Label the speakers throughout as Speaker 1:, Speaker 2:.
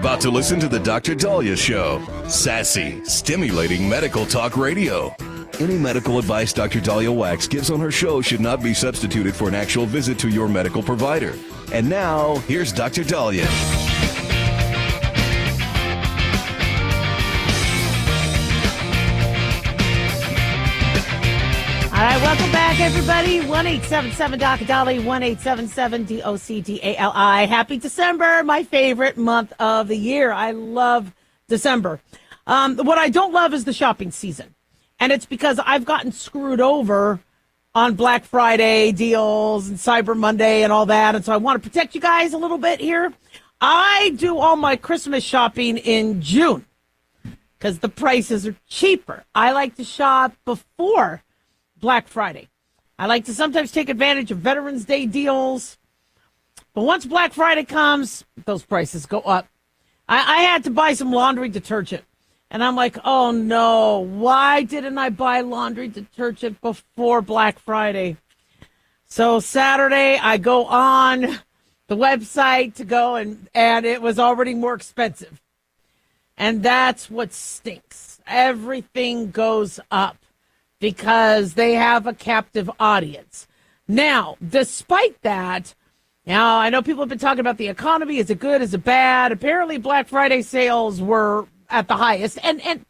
Speaker 1: about to listen to the Dr. Dahlia Show. Sassy, stimulating medical talk radio. Any medical advice Dr. Dahlia Wax gives on her show should not be substituted for an actual visit to your medical provider. And now, here's Dr. Dahlia.
Speaker 2: All right, welcome back, everybody. 1-877-DOC-DALI, 1-877-DOC-DALI. Happy December, my favorite month of the year. I love December. What I don't love is the shopping season. And it's because I've gotten screwed over on Black Friday deals and Cyber Monday and all that. And so I want to protect you guys a little bit here. I do all my Christmas shopping in June because the prices are cheaper. I like to shop before Black Friday. I like to sometimes take advantage of Veterans Day deals. But once Black Friday comes, those prices go up. I had to buy some laundry detergent. And I'm like, oh, no, why didn't I buy laundry detergent before Black Friday? So Saturday, I go on the website to go, and it was already more expensive. And that's what stinks. Everything goes up because they have a captive audience. Now, despite that, now I know people have been talking about the economy. Is it good? Is it bad? Apparently, Black Friday sales were at the highest. And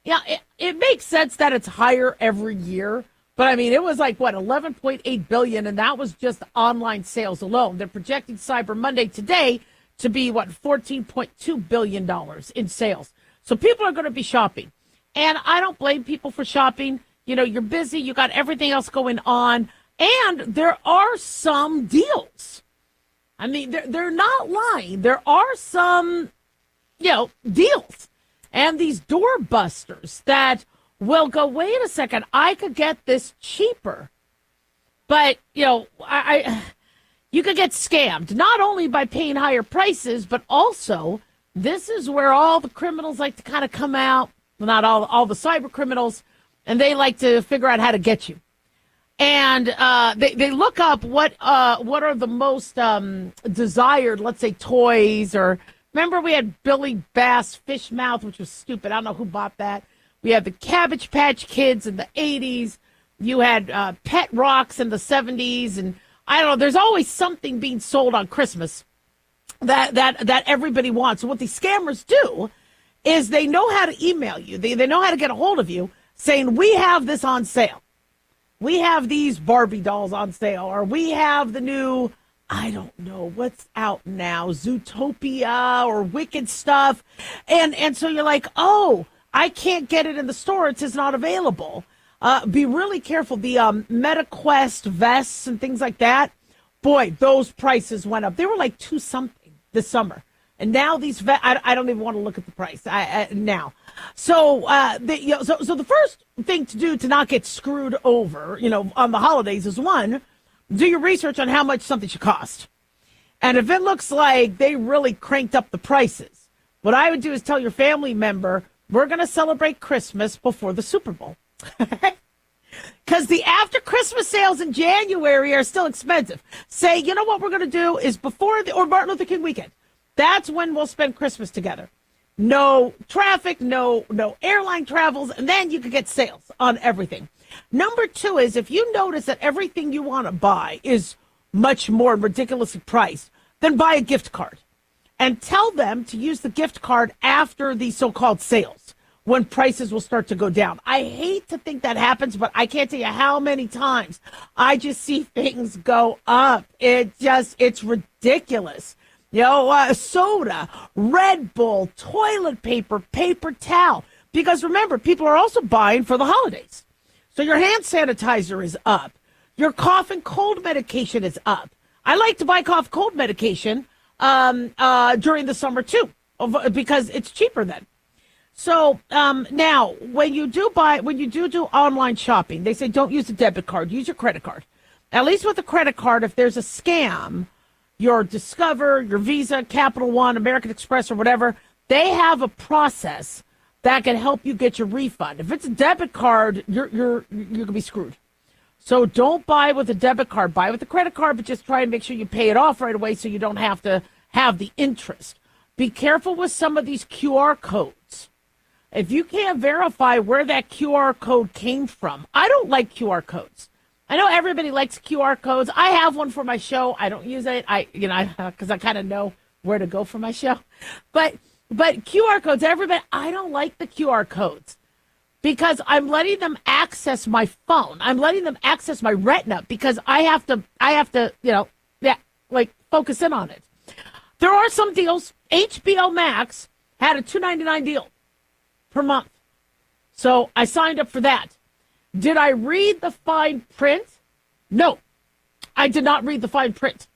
Speaker 2: yeah, it makes sense that it's higher every year. But I mean, it was like, what, 11.8 billion. And that was just online sales alone. They're projecting Cyber Monday today to be, what, $14.2 billion in sales. So people are going to be shopping. And I don't blame people for shopping. You know, you're busy. You got everything else going on. And there are some deals. I mean, they're not lying. There are some, deals. And these doorbusters that will go, wait a second, I could get this cheaper. But, you could get scammed, not only by paying higher prices, but also this is where all the criminals like to kind of come out. Well, not all the cyber criminals, and they like to figure out how to get you. And they look up what are the most desired, let's say, toys or... Remember, we had Billy Bass Fish Mouth, which was stupid. I don't know who bought that. We had the Cabbage Patch Kids in the 80s. You had Pet Rocks in the 70s. And I don't know, there's always something being sold on Christmas that everybody wants. So what these scammers do is they know how to email you. They know how to get a hold of you saying, we have this on sale. We have these Barbie dolls on sale. Or we have the new... I don't know what's out now, Zootopia or Wicked stuff. And so you're like, oh, I can't get it in the store. It says not available. Be really careful. The MetaQuest vests and things like that. Boy, those prices went up. They were like $2 something this summer. And now these I don't even want to look at the price now. So, so the first thing to do to not get screwed over, on the holidays is one, do your research on how much something should cost. And if it looks like they really cranked up the prices, what I would do is tell your family member, we're going to celebrate Christmas before the Super Bowl. Because the after Christmas sales in January are still expensive. Say, you know what we're going to do is before or Martin Luther King weekend. That's when we'll spend Christmas together. No traffic, no airline travels, and then you could get sales on everything. Number two is if you notice that everything you want to buy is much more ridiculously priced, then buy a gift card and tell them to use the gift card after the so-called sales when prices will start to go down. I hate to think that happens, but I can't tell you how many times I just see things go up. It's ridiculous. Soda, Red Bull, toilet paper, paper towel. Because remember, people are also buying for the holidays. So your hand sanitizer is up. Your cough and cold medication is up. I like to buy cough cold medication during the summer too, because it's cheaper then. So now, when you do online shopping, they say don't use a debit card, use your credit card. At least with a credit card, if there's a scam, your Discover, your Visa, Capital One, American Express, or whatever, they have a process that can help you get your refund. If it's a debit card, you're gonna be screwed. So don't buy with a debit card. Buy with a credit card, but just try and make sure you pay it off right away so you don't have to have the interest. Be careful with some of these QR codes. If you can't verify where that QR code came from, I don't like QR codes. I know everybody likes QR codes. I have one for my show. I don't use it. Because I kind of know where to go for my show. But QR codes, everybody, I don't like the QR codes because I'm letting them access my phone. I'm letting them access my retina because I have to, focus in on it. There are some deals. HBO Max had a $2.99 deal per month. So I signed up for that. Did I read the fine print? No, I did not read the fine print.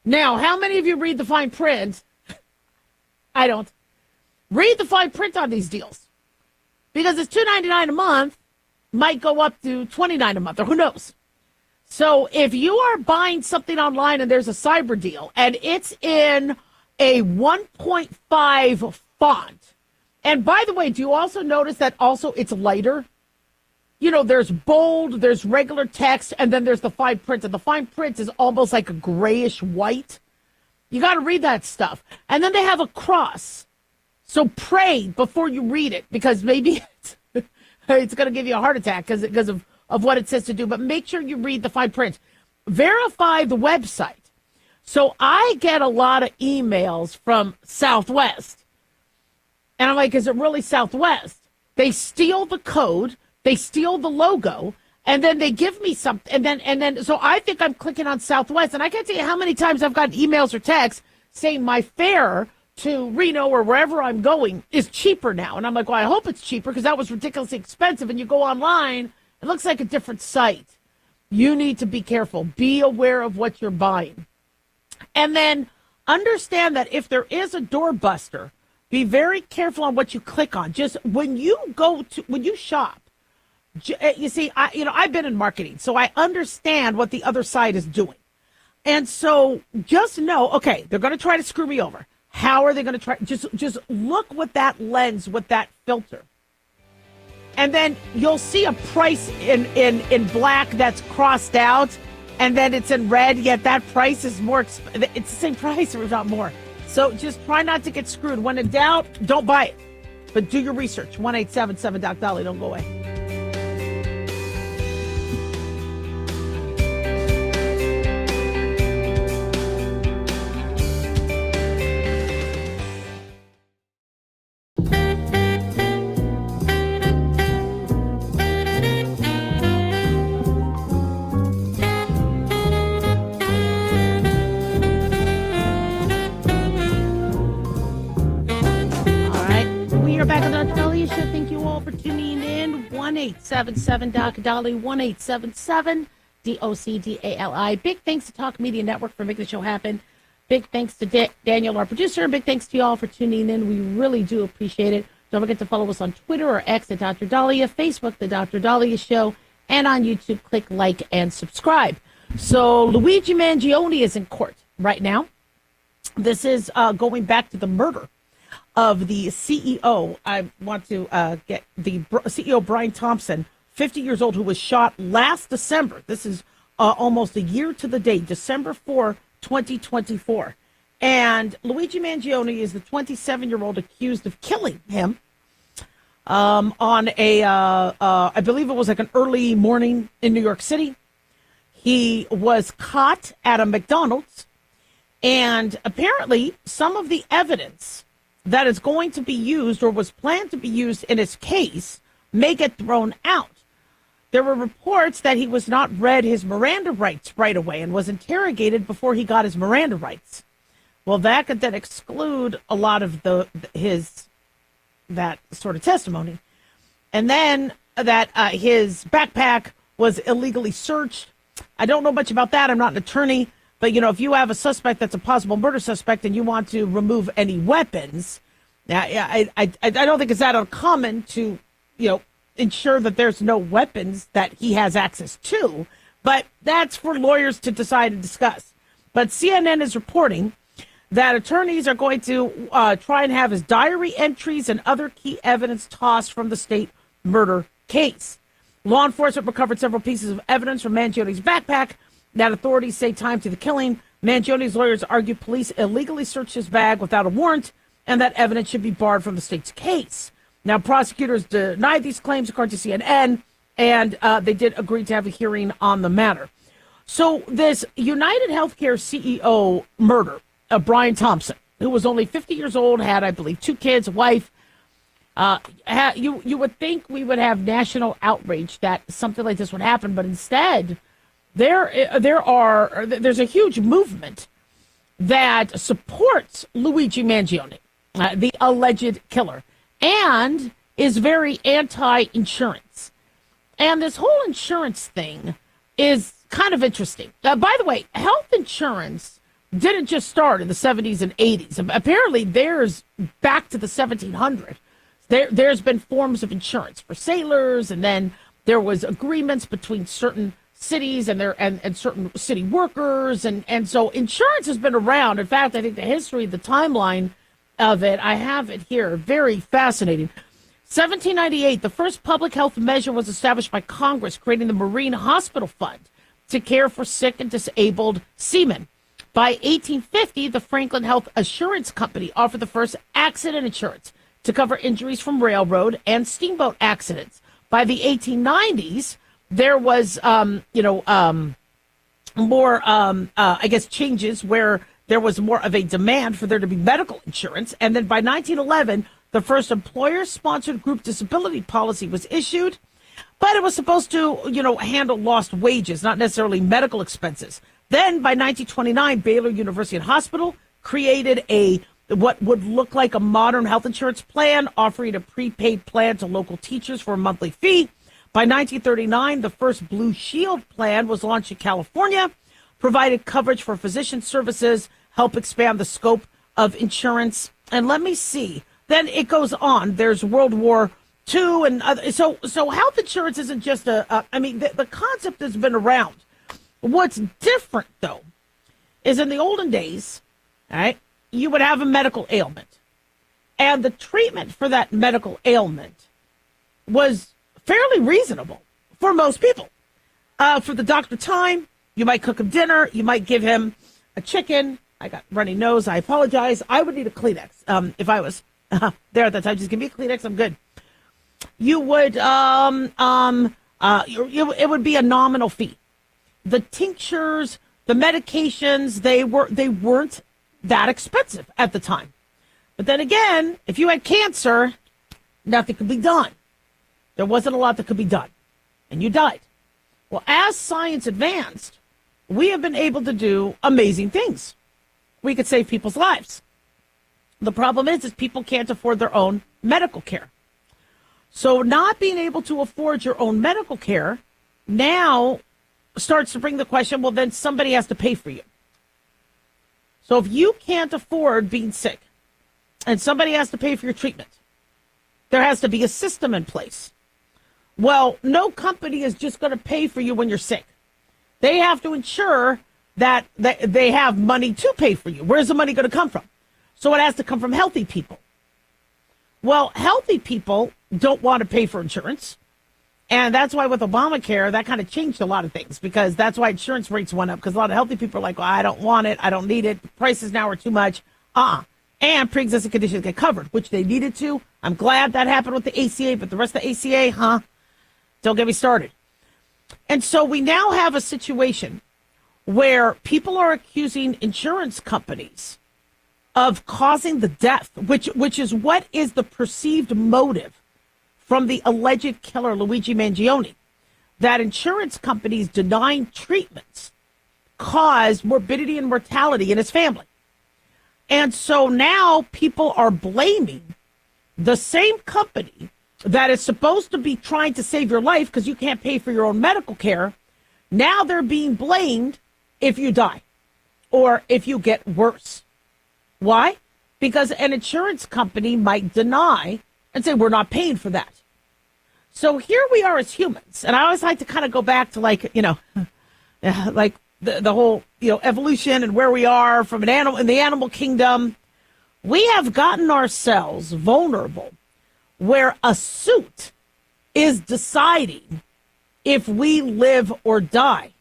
Speaker 2: Now, how many of you read the fine print? I don't. Read the fine print on these deals. Because it's $2.99 a month, might go up to $29 a month, or who knows. So if you are buying something online and there's a cyber deal, and it's in a 1.5 font, and by the way, do you also notice that also it's lighter? You know, there's bold, there's regular text, and then there's the fine print. And the fine print is almost like a grayish white. You got to read that stuff. And then they have a cross. So pray before you read it, because maybe it's going to give you a heart attack because of what it says to do. But make sure you read the fine print. Verify the website. So I get a lot of emails from Southwest. And I'm like, is it really Southwest? They steal the code. They steal the logo, and then they give me something, and then so I think I'm clicking on Southwest, and I can't tell you how many times I've gotten emails or texts saying my fare to Reno or wherever I'm going is cheaper now, and I'm like, well, I hope it's cheaper because that was ridiculously expensive. And you go online, it looks like a different site. You need to be careful. Be aware of what you're buying, and then understand that if there is a doorbuster, be very careful on what you click on. Just when you shop. You see, I've been in marketing, so I understand what the other side is doing. And so just know, okay, they're going to try to screw me over. How are they going to try? Just look with that lens, with that filter. And then you'll see a price in black that's crossed out, and then it's in red, yet that price is more, it's the same price, or not more. So just try not to get screwed. When in doubt, don't buy it. But do your research. 1-877-DOC-DOLLY. Don't go away. Back on the Dr. Dolly Show. Thank you all for tuning in. 1-877-DOC-DOLLY, 1-877-DOCDALI. Big thanks to Talk Media Network for making the show happen. Big thanks to Daniel, our producer, and big thanks to you all for tuning in. We really do appreciate it. Don't forget to follow us on Twitter or X at Dr. Dahlia, Facebook, The Dr. Dahlia Show, and on YouTube, click like and subscribe. So Luigi Mangione is in court right now. This is going back to the murder of the CEO. I want to get the CEO, Brian Thompson, 50 years old, who was shot last December. This is almost a year to the date, December 4, 2024. And Luigi Mangione is the 27-year-old accused of killing him on I believe it was like an early morning in New York City. He was caught at a McDonald's, and apparently some of the evidence that is going to be used or was planned to be used in his case may get thrown out. There were reports that he was not read his Miranda rights right away and was interrogated before he got his Miranda rights. Well, that could then exclude a lot of that sort of testimony. And then that his backpack was illegally searched. I don't know much about that. I'm not an attorney. But, if you have a suspect that's a possible murder suspect and you want to remove any weapons, I don't think it's that uncommon to, ensure that there's no weapons that he has access to. But that's for lawyers to decide and discuss. But CNN is reporting that attorneys are going to try and have his diary entries and other key evidence tossed from the state murder case. Law enforcement recovered several pieces of evidence from Mangione's backpack that authorities say tied to the killing Mangioni's lawyers argue police illegally searched his bag without a warrant and that evidence should be barred from the state's case. Now, prosecutors denied these claims, according to CNN, and they did agree to have a hearing on the matter. So this United Healthcare CEO murder of Brian Thompson, who was only 50 years old, had, I believe, 2 kids, a wife. You would think we would have national outrage that something like this would happen, but instead there's a huge movement that supports Luigi Mangione, the alleged killer, and is very anti-insurance. And this whole insurance thing is kind of interesting. By the way, health insurance didn't just start in the 70s and 80s. Apparently, there's back to the 1700s. There's been forms of insurance for sailors, and then there was agreements between certain cities and certain city workers, and so insurance has been around. In fact, I think the history, the timeline of it, I have it here, very fascinating. 1798, the first public health measure was established by Congress, creating the Marine Hospital Fund to care for sick and disabled seamen. By 1850, the Franklin Health Assurance Company offered the first accident insurance to cover injuries from railroad and steamboat accidents. By the 1890s, there was, more, I guess, changes where there was more of a demand for there to be medical insurance. And then by 1911, the first employer-sponsored group disability policy was issued, but it was supposed to, handle lost wages, not necessarily medical expenses. Then by 1929, Baylor University Hospital created what would look like a modern health insurance plan, offering a prepaid plan to local teachers for a monthly fee. By 1939, the first Blue Shield plan was launched in California, provided coverage for physician services, helped expand the scope of insurance. And let me see. Then it goes on. There's World War II, and so health insurance isn't just the concept has been around. What's different, though, is in the olden days, all right, you would have a medical ailment, and the treatment for that medical ailment was fairly reasonable for most people. For the doctor time, you might cook him dinner, you might give him a chicken. I got runny nose, I apologize. I would need a Kleenex if I was there at that time. Just give me a Kleenex, I'm good. You would, it would be a nominal fee. The tinctures, the medications, they weren't that expensive at the time. But then again, if you had cancer, nothing could be done. There wasn't a lot that could be done, and you died. Well, as science advanced, we have been able to do amazing things. We could save people's lives. The problem is people can't afford their own medical care. So not being able to afford your own medical care now starts to bring the question, well, then somebody has to pay for you. So if you can't afford being sick and somebody has to pay for your treatment, there has to be a system in place. Well, no company is just going to pay for you when you're sick. They have to ensure that they have money to pay for you. Where's the money going to come from? So it has to come from healthy people. Well, healthy people don't want to pay for insurance. And that's why with Obamacare, that kind of changed a lot of things, because that's why insurance rates went up, because a lot of healthy people are like, well, I don't want it. I don't need it. The prices now are too much. And pre-existing conditions get covered, which they needed to. I'm glad that happened with the ACA, but the rest of the ACA, don't get me started. And so we now have a situation where people are accusing insurance companies of causing the death, which is what is the perceived motive from the alleged killer, Luigi Mangione, that insurance companies denying treatments caused morbidity and mortality in his family. And so now people are blaming the same company that is supposed to be trying to save your life because you can't pay for your own medical care. Now they're being blamed if you die or if you get worse. Why? Because an insurance company might deny and say, we're not paying for that. So here we are as humans. And I always like to kind of go back to like the whole, evolution and where we are from an animal in the animal kingdom. We have gotten ourselves vulnerable where a suit is deciding if we live or die.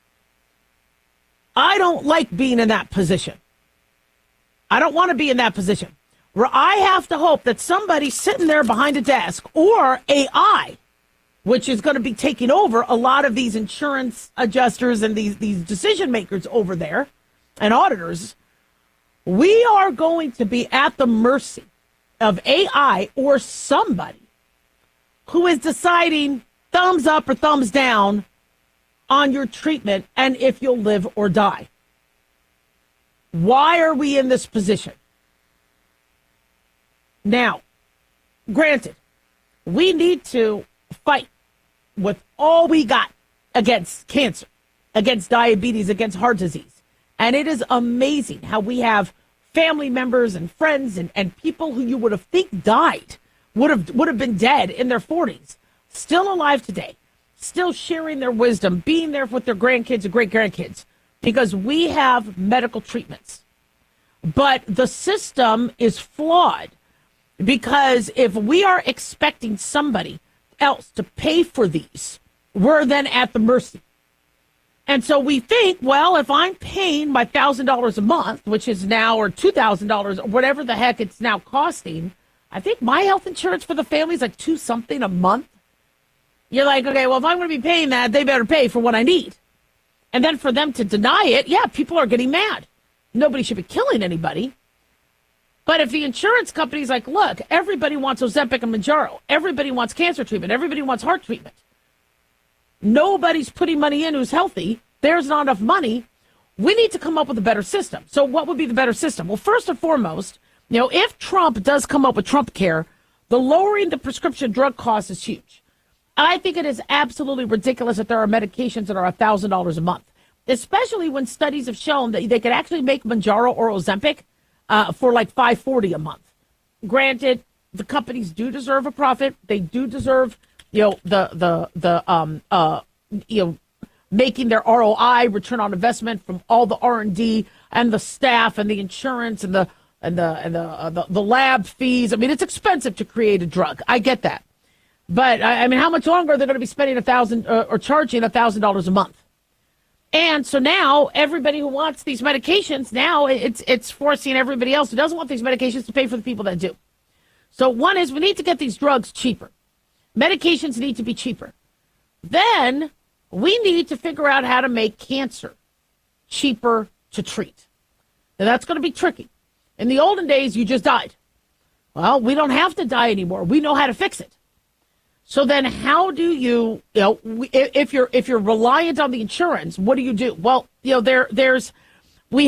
Speaker 2: I don't like being in that position. I don't want to be in that position where I have to hope that somebody's sitting there behind a desk or AI, which is going to be taking over a lot of these insurance adjusters and these decision makers over there and auditors. We are going to be at the mercy of AI or somebody who is deciding thumbs up or thumbs down on your treatment and if you'll live or die. Why are we in this position? Now, granted, we need to fight with all we got against cancer, against diabetes, against heart disease. And it is amazing how we have family members and friends and people who you would have think died, would have been dead in their 40s, still alive today, still sharing their wisdom, being there with their grandkids and great-grandkids, because we have medical treatments. But the system is flawed, because if we are expecting somebody else to pay for these, we're then at the mercy. And so we think, well, if I'm paying my $1,000 a month, which is now, or $2,000, or whatever the heck it's now costing, I think my health insurance for the family is like $2 something a month. You're like, okay, well, if I'm going to be paying that, they better pay for what I need. And then for them to deny it, yeah, people are getting mad. Nobody should be killing anybody. But if the insurance company's like, look, everybody wants Ozempic and Mounjaro. Everybody wants cancer treatment. Everybody wants heart treatment. Nobody's putting money in who's healthy. There's not enough money. We need to come up with a better system. So what would be the better system? Well, first and foremost, if Trump does come up with Trump Care, the lowering the prescription drug cost is huge. I think it is absolutely ridiculous that there are medications that are $1,000 a month, especially when studies have shown that they could actually make Mounjaro or Ozempic for like $540 a month. Granted, the companies do deserve a profit. They do deserve, making their ROI, return on investment, from all the R&D and the staff and the insurance and the lab fees. I mean, it's expensive to create a drug. I get that. But I mean, how much longer are they going to be spending $1,000 or charging $1,000 a month? And so now everybody who wants these medications, now it's forcing everybody else who doesn't want these medications to pay for the people that do. So one is, we need to get these drugs cheaper. Medications need to be cheaper. Then we need to figure out how to make cancer cheaper to treat. Now that's going to be tricky. In the olden days, you just died. Well, we don't have to die anymore. We know how to fix it. So then how do you, if you're reliant on the insurance, what do you do? Well, we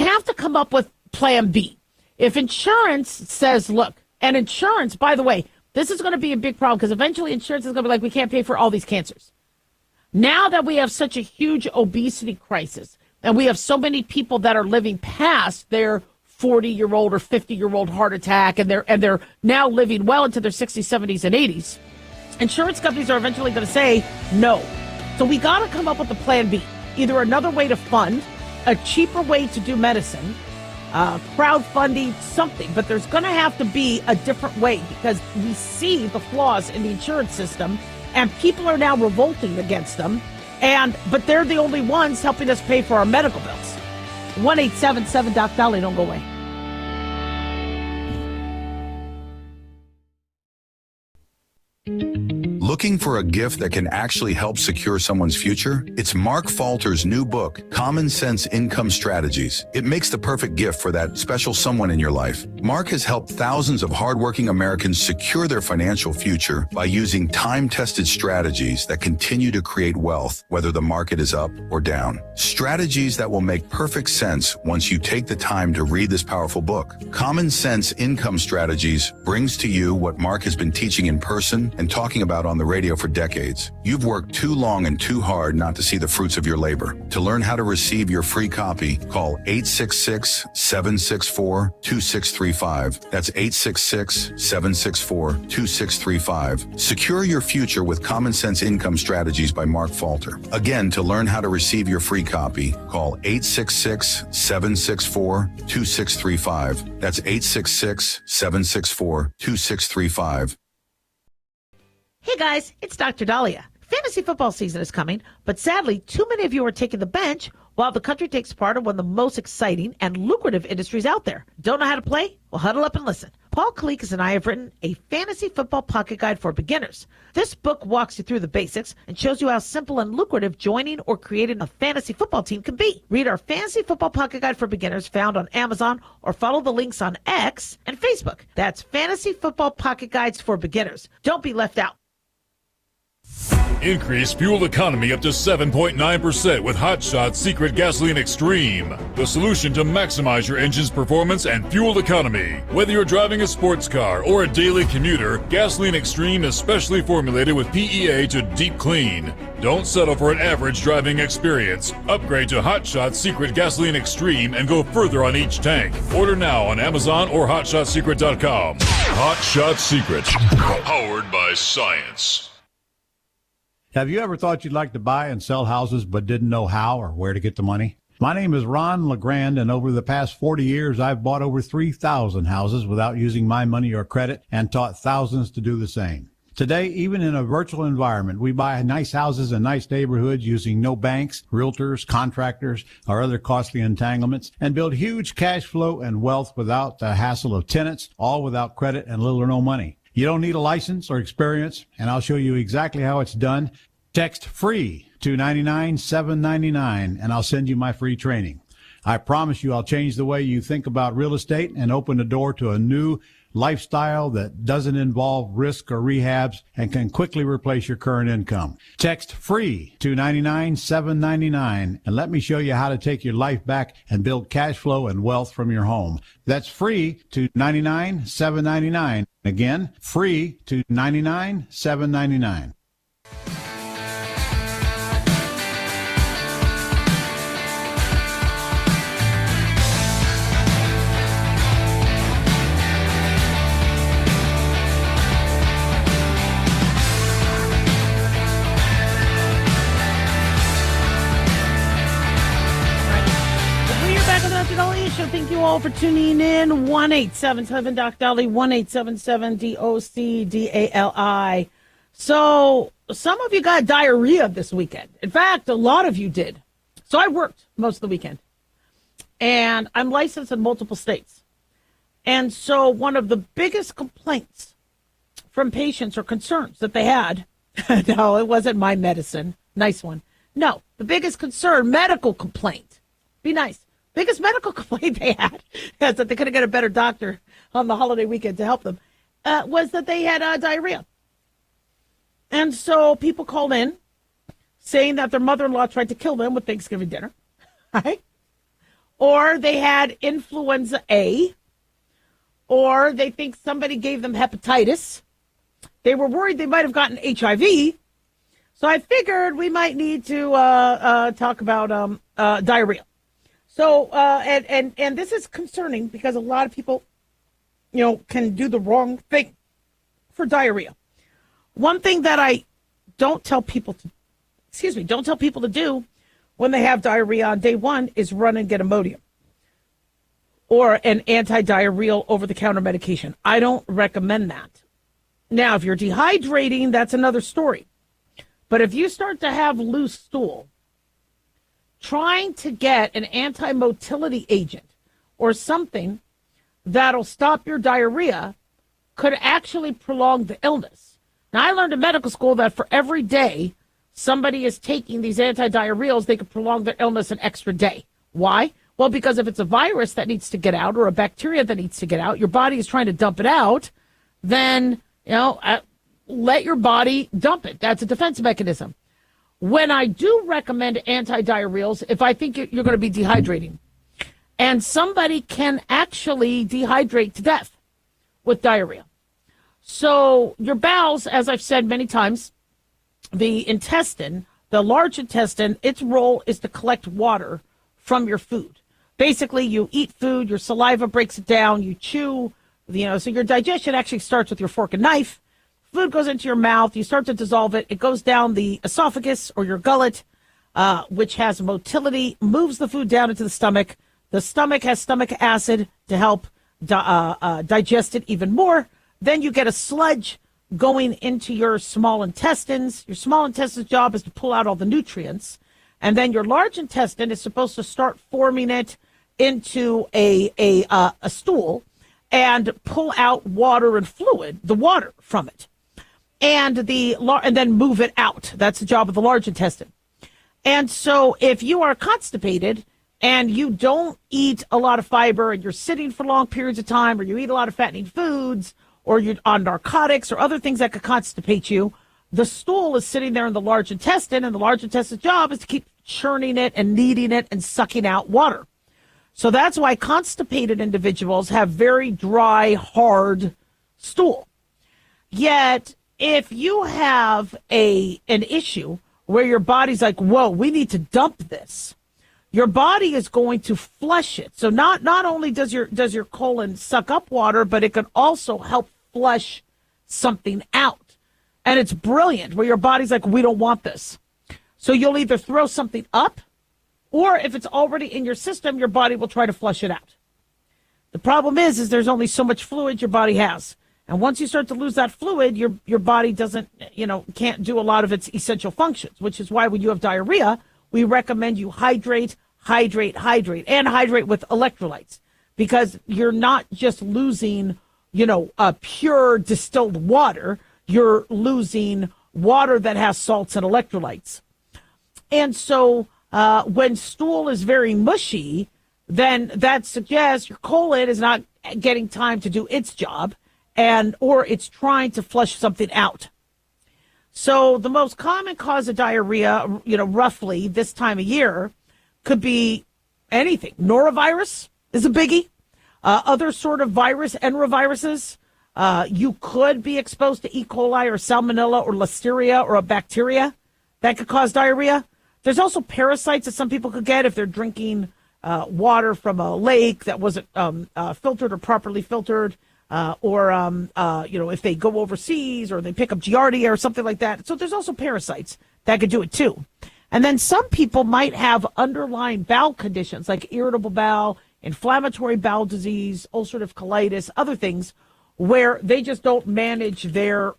Speaker 2: have to come up with plan B. If insurance says, look, and insurance, by the way, this is going to be a big problem, because eventually insurance is going to be like, we can't pay for all these cancers. Now that we have such a huge obesity crisis, and we have so many people that are living past their 40-year-old or 50-year-old heart attack, and they're now living well into their 60s, 70s, and 80s, insurance companies are eventually going to say no. So we got to come up with a plan B, either another way to fund, a cheaper way to do medicine, crowdfunding, something. But there's going to have to be a different way, because we see the flaws in the insurance system, and people are now revolting against them. But they're the only ones helping us pay for our medical bills. 1-877-DOC-DOLLY. Don't go away.
Speaker 3: Looking for a gift that can actually help secure someone's future? It's Mark Falter's new book, Common Sense Income Strategies. It makes the perfect gift for that special someone in your life. Mark has helped thousands of hardworking Americans secure their financial future by using time-tested strategies that continue to create wealth, whether the market is up or down. Strategies that will make perfect sense once you take the time to read this powerful book. Common Sense Income Strategies brings to you what Mark has been teaching in person and talking about on the radio for decades. You've worked too long and too hard not to see the fruits of your labor. To learn how to receive your free copy, call 866-764-2635. That's 866-764-2635. Secure your future with Common Sense Income Strategies by Mark Falter. Again, to learn how to receive your free copy, call 866-764-2635. That's 866-764-2635.
Speaker 2: Hey guys, it's Dr. Dahlia. Fantasy football season is coming, but sadly, too many of you are taking the bench while the country takes part in one of the most exciting and lucrative industries out there. Don't know how to play? Well, huddle up and listen. Paul Kalikas and I have written a fantasy football pocket guide for beginners. This book walks you through the basics and shows you how simple and lucrative joining or creating a fantasy football team can be. Read our fantasy football pocket guide for beginners found on Amazon or follow the links on X and Facebook. That's Fantasy Football Pocket Guides for Beginners. Don't be left out.
Speaker 4: Increase fuel economy up to 7.9% with Hot Shot Secret Gasoline Extreme, the solution to maximize your engine's performance and fuel economy. Whether you're driving a sports car or a daily commuter, Gasoline Extreme is specially formulated with PEA to deep clean. Don't settle for an average driving experience. Upgrade to Hot Shot Secret Gasoline Extreme and go further on each tank. Order now on Amazon or HotShotSecret.com. Hot Shot Secret, powered by science.
Speaker 5: Have you ever thought you'd like to buy and sell houses but didn't know how or where to get the money? My name is Ron LeGrand, and over the past 40 years, I've bought over 3,000 houses without using my money or credit and taught thousands to do the same. Today, even in a virtual environment, we buy nice houses in nice neighborhoods using no banks, realtors, contractors, or other costly entanglements, and build huge cash flow and wealth without the hassle of tenants, all without credit and little or no money. You don't need a license or experience, and I'll show you exactly how it's done. Text FREE to 99799, and I'll send you my free training. I promise you I'll change the way you think about real estate and open the door to a new lifestyle that doesn't involve risk or rehabs and can quickly replace your current income. Text FREE to 99799, and let me show you how to take your life back and build cash flow and wealth from your home. That's FREE to 99799. Again, FREE to 99799.
Speaker 2: Thank you all for tuning in. 1-877-Doc-Dolly, 1-877-DOC-DALI. So some of you got diarrhea this weekend. In fact, a lot of you did. So I worked most of the weekend. And I'm licensed in multiple states. And so one of the biggest complaints from patients or concerns that they had, no, it wasn't my medicine. Nice one. No, the biggest concern, medical complaint. Be nice. Biggest medical complaint they had is that they couldn't get a better doctor on the holiday weekend to help them, was that they had diarrhea. And so people called in saying that their mother-in-law tried to kill them with Thanksgiving dinner, right? Or they had influenza A, or they think somebody gave them hepatitis. They were worried they might have gotten HIV. So I figured we might need to talk about diarrhea. So, and this is concerning because a lot of people, can do the wrong thing for diarrhea. One thing that I don't tell people to do when they have diarrhea on day one is run and get Imodium or an anti-diarrheal over-the-counter medication. I don't recommend that. Now, if you're dehydrating, that's another story. But if you start to have loose stool, trying to get an anti-motility agent or something that'll stop your diarrhea could actually prolong the illness. Now, I learned in medical school that for every day somebody is taking these anti-diarrheals, they could prolong their illness an extra day. Why? Well, because if it's a virus that needs to get out or a bacteria that needs to get out, your body is trying to dump it out, then, let your body dump it. That's a defense mechanism. When I do recommend anti-diarrheals, if I think you're going to be dehydrating, and somebody can actually dehydrate to death with diarrhea. So your bowels, as I've said many times, the intestine, the large intestine, its role is to collect water from your food. Basically, you eat food, your saliva breaks it down, you chew, so your digestion actually starts with your fork and knife. Food goes into your mouth, you start to dissolve it, it goes down the esophagus or your gullet, which has motility, moves the food down into the stomach. The stomach has stomach acid to help digest it even more. Then you get a sludge going into your small intestines. Your small intestine's job is to pull out all the nutrients. And then your large intestine is supposed to start forming it into a stool and pull out water and fluid, the water from it, and then move it out. That's the job of the large intestine. And so if you are constipated and you don't eat a lot of fiber and you're sitting for long periods of time, or you eat a lot of fattening foods, or you're on narcotics or other things that could constipate you, the stool is sitting there in the large intestine, and the large intestine's job is to keep churning it and kneading it and sucking out water. So that's why constipated individuals have very dry, hard stool. Yet, if you have an issue where your body's like, whoa, we need to dump this, your body is going to flush it. So not only does your colon suck up water, but it can also help flush something out. And it's brilliant, where your body's like, we don't want this. So you'll either throw something up, or if it's already in your system, your body will try to flush it out. The problem is there's only so much fluid your body has. And once you start to lose that fluid, your body can't do a lot of its essential functions, which is why when you have diarrhea, we recommend you hydrate, and hydrate with electrolytes, because you're not just losing, pure distilled water. You're losing water that has salts and electrolytes. And so when stool is very mushy, then that suggests your colon is not getting time to do its job, or it's trying to flush something out. So the most common cause of diarrhea, roughly this time of year, could be anything. Norovirus is a biggie. Other sort of virus, enteroviruses. You could be exposed to E. coli or salmonella or listeria or a bacteria that could cause diarrhea. There's also parasites that some people could get if they're drinking water from a lake that wasn't filtered or properly filtered, or if they go overseas or they pick up Giardia or something like that. So there's also parasites that could do it too. And then some people might have underlying bowel conditions like irritable bowel, inflammatory bowel disease, ulcerative colitis, other things, where they just don't manage their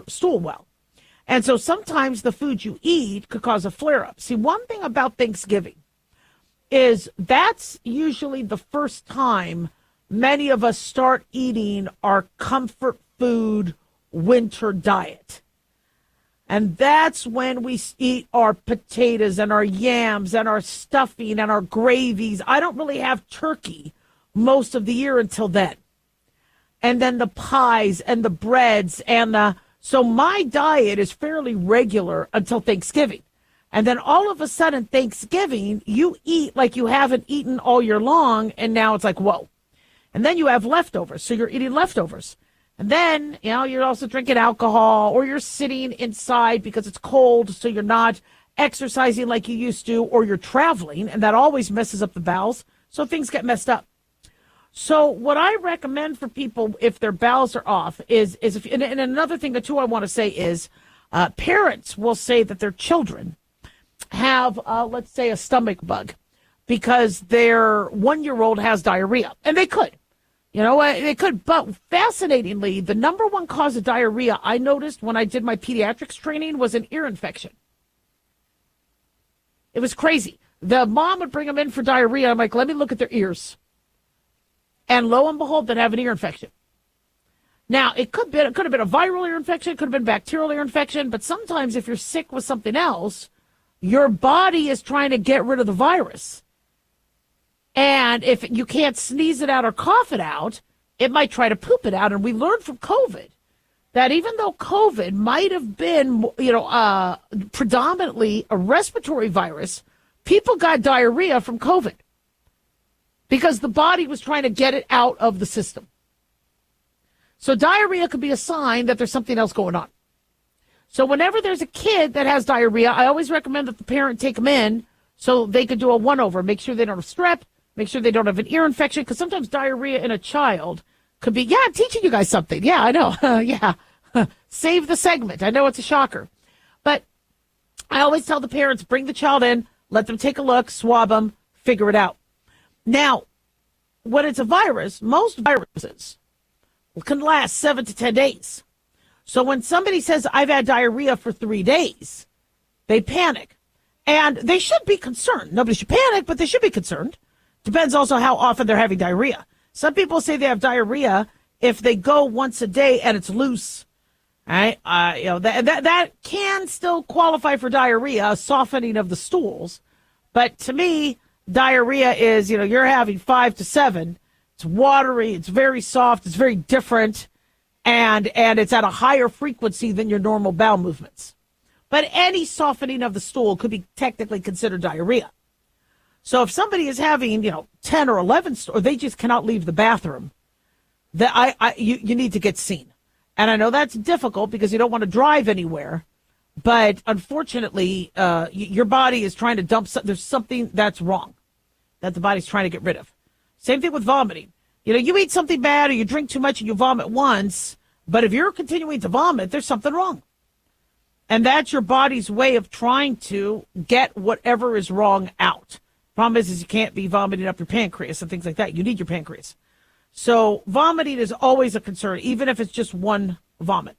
Speaker 2: stool well. And so sometimes the food you eat could cause a flare-up. See, one thing about Thanksgiving is that's usually the first time many of us start eating our comfort food winter diet. And that's when we eat our potatoes and our yams and our stuffing and our gravies. I don't really have turkey most of the year until then. And then the pies and the breads so my diet is fairly regular until Thanksgiving. And then all of a sudden, Thanksgiving, you eat like you haven't eaten all year long, and now it's like, whoa. And then you have leftovers, so you're eating leftovers. And then, you're also drinking alcohol, or you're sitting inside because it's cold, so you're not exercising like you used to, or you're traveling, and that always messes up the bowels, so things get messed up. So what I recommend for people if their bowels are off is and another thing too I want to say is parents will say that their children have, let's say, a stomach bug because their 1-year-old has diarrhea, and they could. They could, but fascinatingly, the number one cause of diarrhea I noticed when I did my pediatrics training was an ear infection. It was crazy. The mom would bring them in for diarrhea. I'm like, let me look at their ears. And lo and behold, they'd have an ear infection. Now, it could have been a viral ear infection, it could have been bacterial ear infection, but sometimes if you're sick with something else, your body is trying to get rid of the virus. And if you can't sneeze it out or cough it out, it might try to poop it out. And we learned from COVID that even though COVID might have been, predominantly a respiratory virus, people got diarrhea from COVID because the body was trying to get it out of the system. So diarrhea could be a sign that there's something else going on. So whenever there's a kid that has diarrhea, I always recommend that the parent take them in so they could do a one-over, make sure they don't have strep, make sure they don't have an ear infection, because sometimes diarrhea in a child could be, I'm teaching you guys something. Yeah, I know. Save the segment. I know it's a shocker. But I always tell the parents, bring the child in, let them take a look, swab them, figure it out. Now, when it's a virus, most viruses can last 7 to 10 days. So when somebody says, I've had diarrhea for 3 days, they panic. And they should be concerned. Nobody should panic, but they should be concerned. Depends also how often they're having diarrhea. Some people say they have diarrhea if they go once a day and it's loose. Right? That can still qualify for diarrhea, a softening of the stools. But to me, diarrhea is, you're having 5 to 7. It's watery. It's very soft. It's very different. And it's at a higher frequency than your normal bowel movements. But any softening of the stool could be technically considered diarrhea. So if somebody is having, 10 or 11 or they just cannot leave the bathroom, you need to get seen. And I know that's difficult because you don't want to drive anywhere. But unfortunately, your body is trying to dump. There's something that's wrong that the body's trying to get rid of. Same thing with vomiting. You eat something bad or you drink too much and you vomit once. But if you're continuing to vomit, there's something wrong. And that's your body's way of trying to get whatever is wrong out. Problem is you can't be vomiting up your pancreas and things like that. You need your pancreas. So vomiting is always a concern, even if it's just one vomit.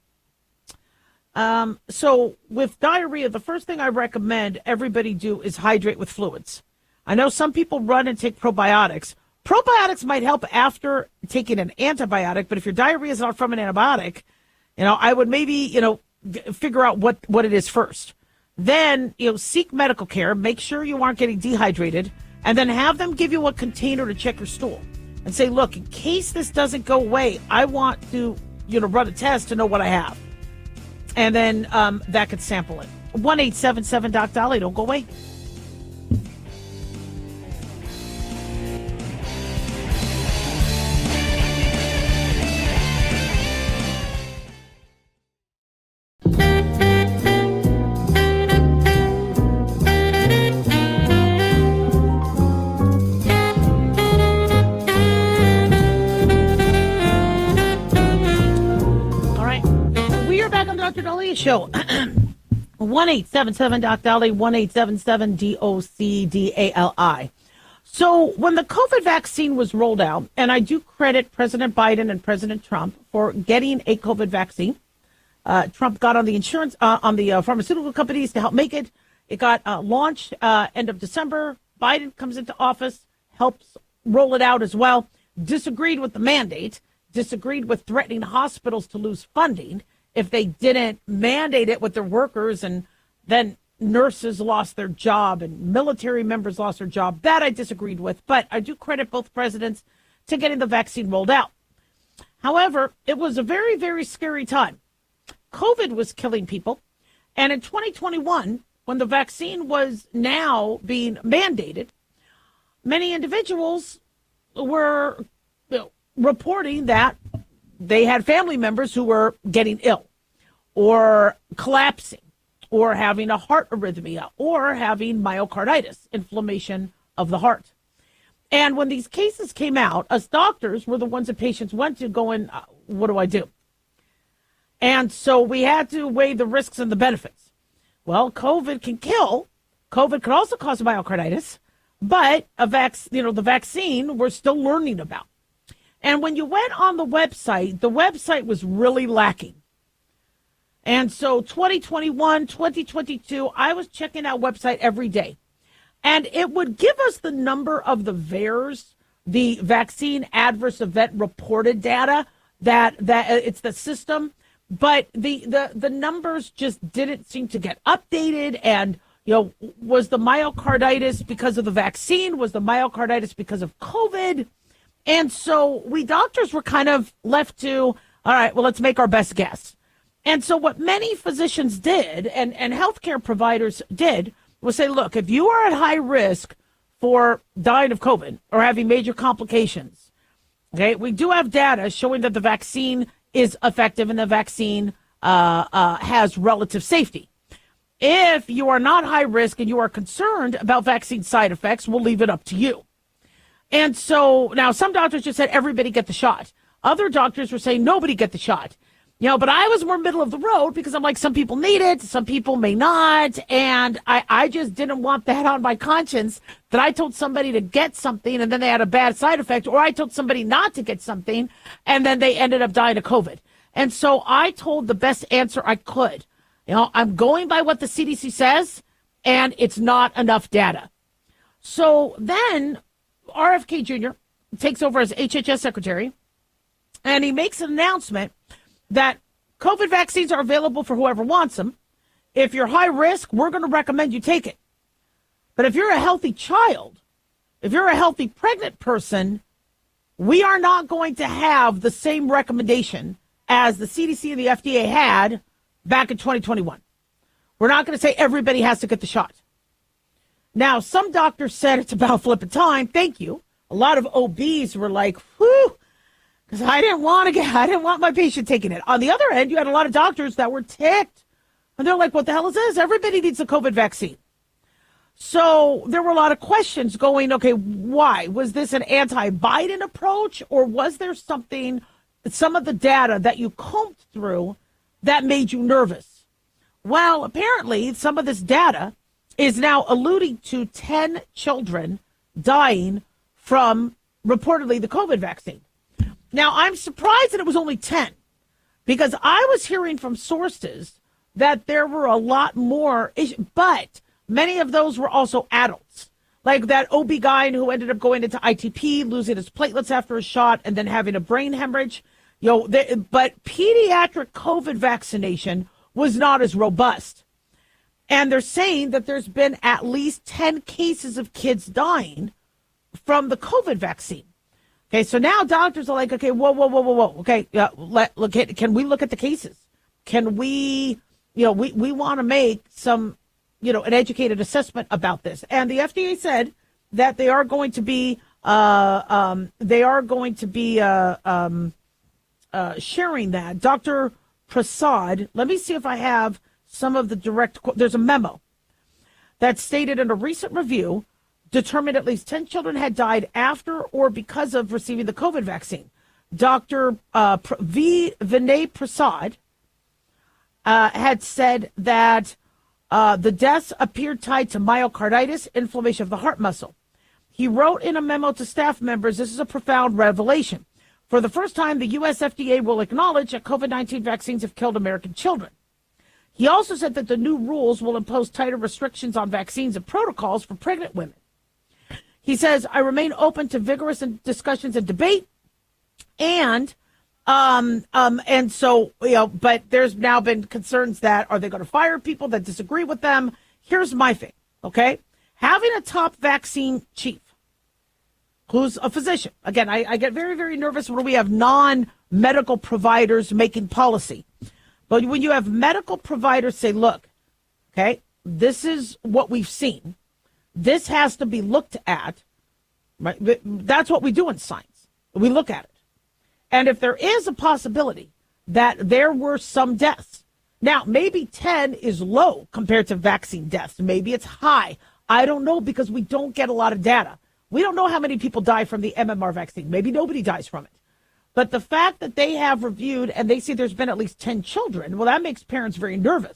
Speaker 2: So with diarrhea, the first thing I recommend everybody do is hydrate with fluids. I know some people run and take probiotics. Probiotics might help after taking an antibiotic, but if your diarrhea is not from an antibiotic, I would maybe, figure out what it is first. Then, seek medical care. Make sure you aren't getting dehydrated. And then have them give you a container to check your stool. And say, look, in case this doesn't go away, I want to, run a test to know what I have. And then that could sample it. 1-877-DOC-DOLLY. Don't go away. Show 1-877-DOC-DOLLY, 1-877-DOC-DALI. So when the COVID vaccine was rolled out, and I do credit President Biden and President Trump for getting a COVID vaccine. Trump got on the insurance, on the pharmaceutical companies to help make it. It got launched end of December. Biden comes into office, helps roll it out as well. Disagreed with the mandate, disagreed with threatening hospitals to lose funding if they didn't mandate it with their workers, and then nurses lost their job and military members lost their job. That I disagreed with, but I do credit both presidents to getting the vaccine rolled out. However, it was a very, very scary time. COVID was killing people. And in 2021, when the vaccine was now being mandated, many individuals were reporting that they had family members who were getting ill or collapsing or having a heart arrhythmia or having myocarditis, inflammation of the heart. And when these cases came out, us doctors were the ones that patients went to going, what do I do? And so we had to weigh the risks and the benefits. Well, COVID can kill. COVID could also cause myocarditis, but the vaccine we're still learning about. And when you went on the website was really lacking. And so 2021, 2022, I was checking our website every day. And it would give us the number of the VAERS, the vaccine adverse event reported data, that it's the system. But the numbers just didn't seem to get updated. And, was the myocarditis because of the vaccine? Was the myocarditis because of COVID? And so we doctors were kind of left to, all right, well, let's make our best guess. And so what many physicians did and healthcare providers did was say, look, if you are at high risk for dying of COVID or having major complications, okay, we do have data showing that the vaccine is effective and the vaccine has relative safety. If you are not high risk and you are concerned about vaccine side effects, we'll leave it up to you. And so now some doctors just said everybody get the shot. Other doctors were saying nobody get the shot. But I was more middle of the road because I'm like, some people need it, some people may not. And I just didn't want that on my conscience that I told somebody to get something and then they had a bad side effect, or I told somebody not to get something and then they ended up dying of COVID. And so I told the best answer I could. I'm going by what the CDC says. and it's not enough data. So then RFK Jr. takes over as HHS secretary, and he makes an announcement that COVID vaccines are available for whoever wants them. If you're high risk, we're going to recommend you take it. But if you're a healthy child, if you're a healthy pregnant person, we are not going to have the same recommendation as the CDC and the FDA had back in 2021. We're not going to say everybody has to get the shot. Now, some doctors said it's about flipping time. Thank you. A lot of OBs were like, whew, because I didn't want my patient taking it. On the other end, you had a lot of doctors that were ticked. And they're like, what the hell is this? Everybody needs the COVID vaccine. So there were a lot of questions going, okay, why? Was this an anti-Biden approach, or was there something, some of the data that you combed through that made you nervous? Well, apparently some of this data is now alluding to 10 children dying from reportedly the COVID vaccine. Now, I'm surprised that it was only 10, because I was hearing from sources that there were a lot more, but many of those were also adults, like that OB-GYN who ended up going into ITP, losing his platelets after a shot, and then having a brain hemorrhage. But pediatric COVID vaccination was not as robust. And they're saying that there's been at least 10 cases of kids dying from the COVID vaccine. Okay, so now doctors are like, okay, whoa. Okay, can we look at the cases? Can we, we want to make some, an educated assessment about this. And the FDA said that they are going to be sharing that. Dr. Prasad, let me see if I have some of the direct, there's a memo that stated in a recent review, determined at least 10 children had died after or because of receiving the COVID vaccine. Dr. Vinay Prasad had said that the deaths appeared tied to myocarditis, inflammation of the heart muscle. He wrote in a memo to staff members, this is a profound revelation. For the first time, the U.S. FDA will acknowledge that COVID-19 vaccines have killed American children. He also said that the new rules will impose tighter restrictions on vaccines and protocols for pregnant women. He says, I remain open to vigorous discussions and debate. And so, but there's now been concerns that, are they going to fire people that disagree with them? Here's my thing, okay? Having a top vaccine chief who's a physician. Again, I get very, very nervous when we have non-medical providers making policy. But when you have medical providers say, look, okay, this is what we've seen. This has to be looked at, right? That's what we do in science. We look at it. And if there is a possibility that there were some deaths, now maybe 10 is low compared to vaccine deaths. Maybe it's high. I don't know, because we don't get a lot of data. We don't know how many people die from the MMR vaccine. Maybe nobody dies from it. But the fact that they have reviewed and they see there's been at least 10 children, well, that makes parents very nervous.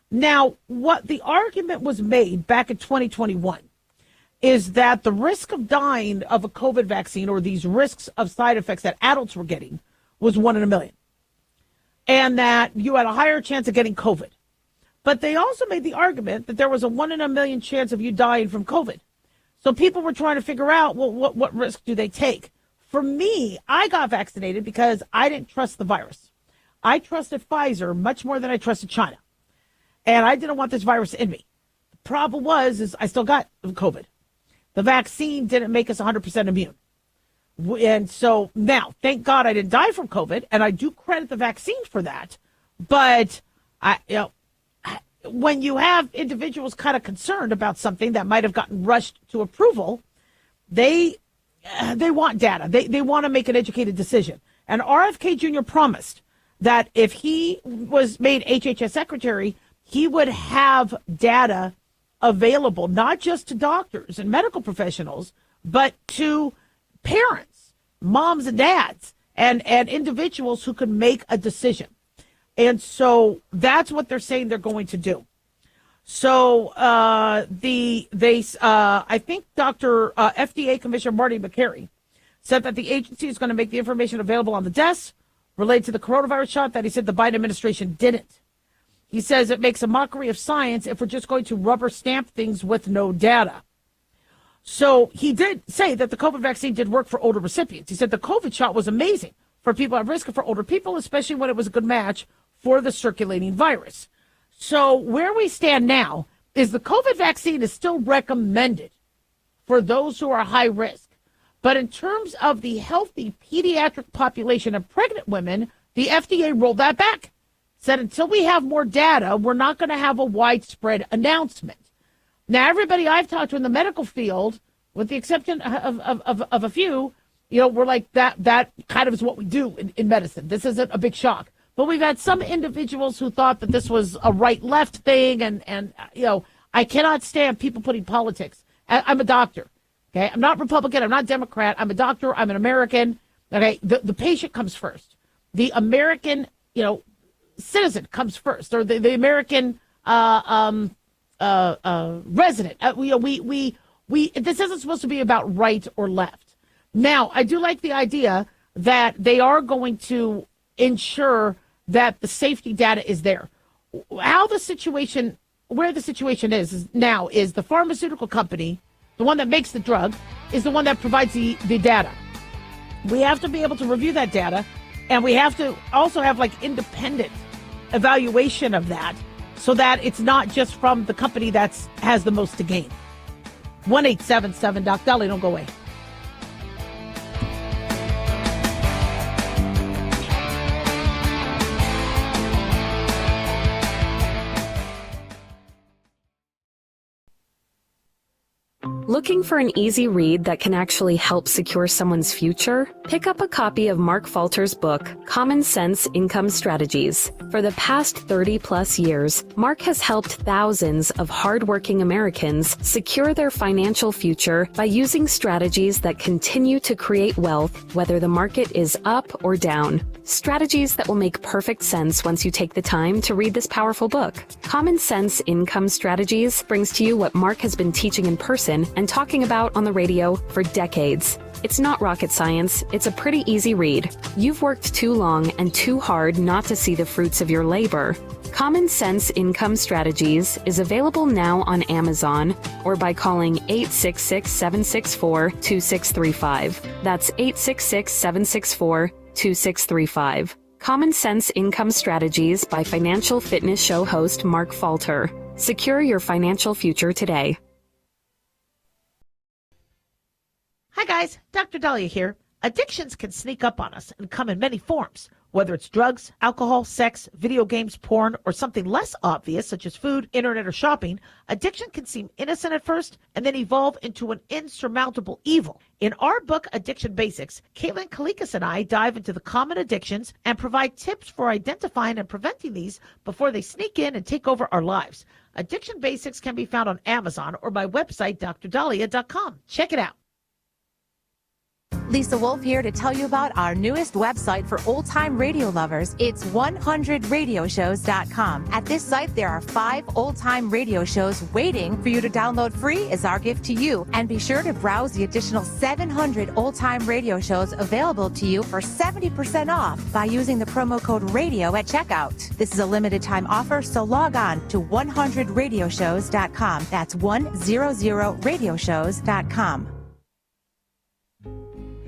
Speaker 2: Now, what the argument was made back in 2021 is that the risk of dying of a COVID vaccine, or these risks of side effects that adults were getting, was 1 in a million. And that you had a higher chance of getting COVID. But they also made the argument that there was a 1 in a million chance of you dying from COVID. So people were trying to figure out, well, what risk do they take? For me, I got vaccinated because I didn't trust the virus. I trusted Pfizer much more than I trusted China. And I didn't want this virus in me. The problem is I still got COVID. The vaccine didn't make us 100% immune. And so now, thank God I didn't die from COVID, and I do credit the vaccine for that. But when you have individuals kind of concerned about something that might have gotten rushed to approval, they want data. They want to make an educated decision. And RFK Jr. promised that if he was made HHS secretary, he would have data available, not just to doctors and medical professionals, but to parents, moms and dads, and individuals who can make a decision. And so that's what they're saying they're going to do. So I think Dr. FDA Commissioner Marty McCary said that the agency is going to make the information available on the desk related to the coronavirus shot that he said the Biden administration didn't. He says it makes a mockery of science if we're just going to rubber stamp things with no data. So he did say that the COVID vaccine did work for older recipients. He said the COVID shot was amazing for people at risk and for older people, especially when it was a good match for the circulating virus. So where we stand now is the COVID vaccine is still recommended for those who are high risk. But in terms of the healthy pediatric population of pregnant women, the FDA rolled that back. Said until we have more data, we're not going to have a widespread announcement. Now, everybody I've talked to in the medical field, with the exception of a few, we're like, that kind of is what we do in medicine. This isn't a big shock. But we've had some individuals who thought that this was a right-left thing, and I cannot stand people putting politics. I'm a doctor, okay? I'm not Republican. I'm not Democrat. I'm a doctor. I'm an American, okay? The patient comes first. The American, citizen comes first, or the American resident. This isn't supposed to be about right or left. Now, I do like the idea that they are going to ensure that the safety data is there. Where the situation is now is the pharmaceutical company, the one that makes the drug, is the one that provides the data. We have to be able to review that data, and we have to also have independent evaluation of that so that it's not just from the company that has the most to gain. 1-877 Doc Dolly, don't go away.
Speaker 6: Looking for an easy read that can actually help secure someone's future? Pick up a copy of Mark Falter's book, Common Sense Income Strategies. For the past 30-plus years, Mark has helped thousands of hardworking Americans secure their financial future by using strategies that continue to create wealth, whether the market is up or down. Strategies that will make perfect sense once you take the time to read this powerful book. Common Sense Income Strategies brings to you what Mark has been teaching in person and talking about on the radio for decades. It's not rocket science. It's a pretty easy read. You've worked too long and too hard not to see the fruits of your labor. Common Sense Income Strategies is available now on Amazon or by calling 866-764-2635. That's 866-764-2635. Common Sense Income Strategies by financial fitness show host Mark Falter. Secure your financial future today.
Speaker 2: Hi guys, Dr. Dahlia here. Addictions can sneak up on us and come in many forms, whether it's drugs, alcohol, sex, video games, porn, or something less obvious such as food, internet, or shopping. Addiction can seem innocent at first and then evolve into an insurmountable evil. In our book, Addiction Basics, Caitlin Kalikas and I dive into the common addictions and provide tips for identifying and preventing these before they sneak in and take over our lives. Addiction Basics can be found on Amazon or my website, drdahlia.com. Check it out.
Speaker 7: Lisa Wolf here to tell you about our newest website for old-time radio lovers. It's 100radioshows.com. At this site, there are 5 old-time radio shows waiting for you to download free as our gift to you. And be sure to browse the additional 700 old-time radio shows available to you for 70% off by using the promo code RADIO at checkout. This is a limited-time offer, so log on to 100radioshows.com. That's 100radioshows.com.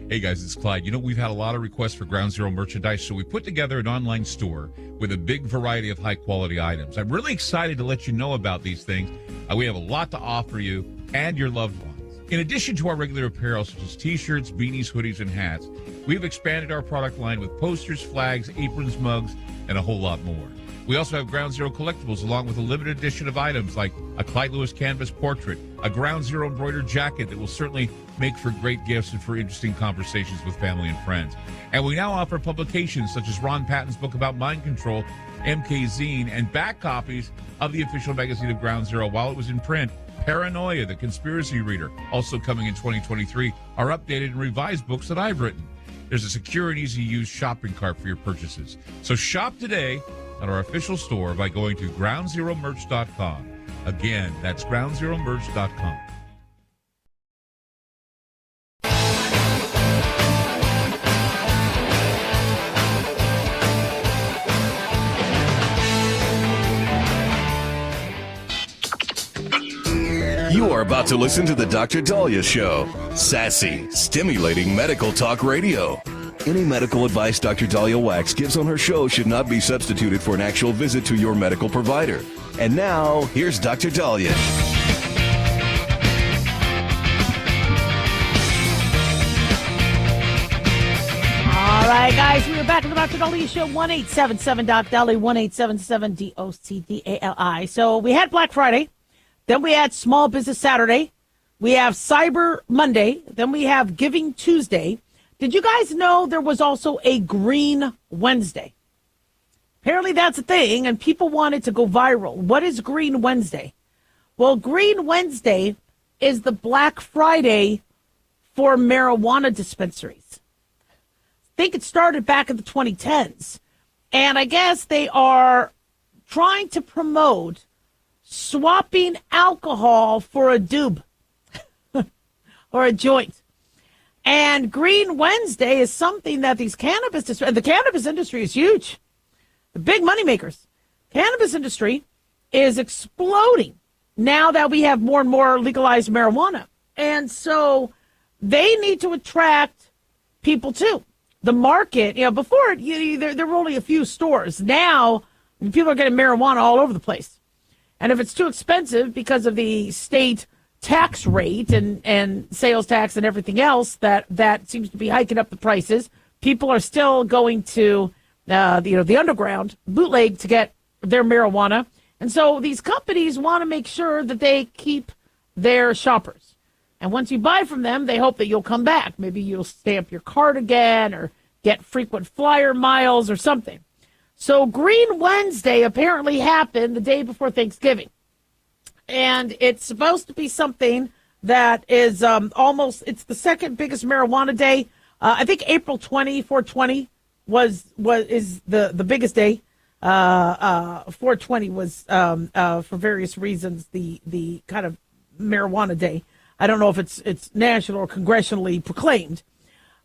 Speaker 8: Hey guys, it's Clyde. We've had a lot of requests for Ground Zero merchandise, so we put together an online store with a big variety of high-quality items. I'm really excited to let you know about these things. We have a lot to offer you and your loved ones. In addition to our regular apparel, such as t-shirts, beanies, hoodies, and hats, we've expanded our product line with posters, flags, aprons, mugs, and a whole lot more. We also have Ground Zero collectibles along with a limited edition of items like a Clyde Lewis canvas portrait, a Ground Zero embroidered jacket that will certainly make for great gifts and for interesting conversations with family and friends. And we now offer publications such as Ron Patton's book about mind control, MK Zine, and back copies of the official magazine of Ground Zero while it was in print. Paranoia, the Conspiracy Reader, also coming in 2023, are updated and revised books that I've written. There's a secure and easy-to-use shopping cart for your purchases. So shop today at our official store by going to groundzeromerch.com. Again, that's groundzeromerch.com.
Speaker 1: You are about to listen to the Dr. Dahlia Show. Sassy, stimulating medical talk radio. Any medical advice Dr. Dahlia Wax gives on her show should not be substituted for an actual visit to your medical provider. And now, here's Dr. Dahlia.
Speaker 2: All right, guys, we are back in the Dr. Dahlia Show, 1-877-DOC-DALI, 1-877-DOC-DALI. So we had Black Friday, then we had Small Business Saturday, we have Cyber Monday, then we have Giving Tuesday. Did you guys know there was also a Green Wednesday? Apparently that's a thing, and people want it to go viral. What is Green Wednesday? Well, Green Wednesday is the Black Friday for marijuana dispensaries. I think it started back in the 2010s. And I guess they are trying to promote swapping alcohol for a doob or a joint. And Green Wednesday is something that these the cannabis industry is huge. The big money makers. Cannabis industry is exploding now that we have more and more legalized marijuana. And so they need to attract people too. The market, before there were only a few stores. Now people are getting marijuana all over the place. And if it's too expensive because of the state tax rate and sales tax and everything else that seems to be hiking up the prices, people are still going to the underground bootleg to get their marijuana. And so these companies want to make sure that they keep their shoppers. And once you buy from them, they hope that you'll come back. Maybe you'll stamp your card again or get frequent flyer miles or something. So Green Wednesday apparently happened the day before Thanksgiving. And it's supposed to be something that is it's the second biggest marijuana day. I think April 420 is the biggest day. 420 was for various reasons the kind of marijuana day. I don't know if it's national or congressionally proclaimed,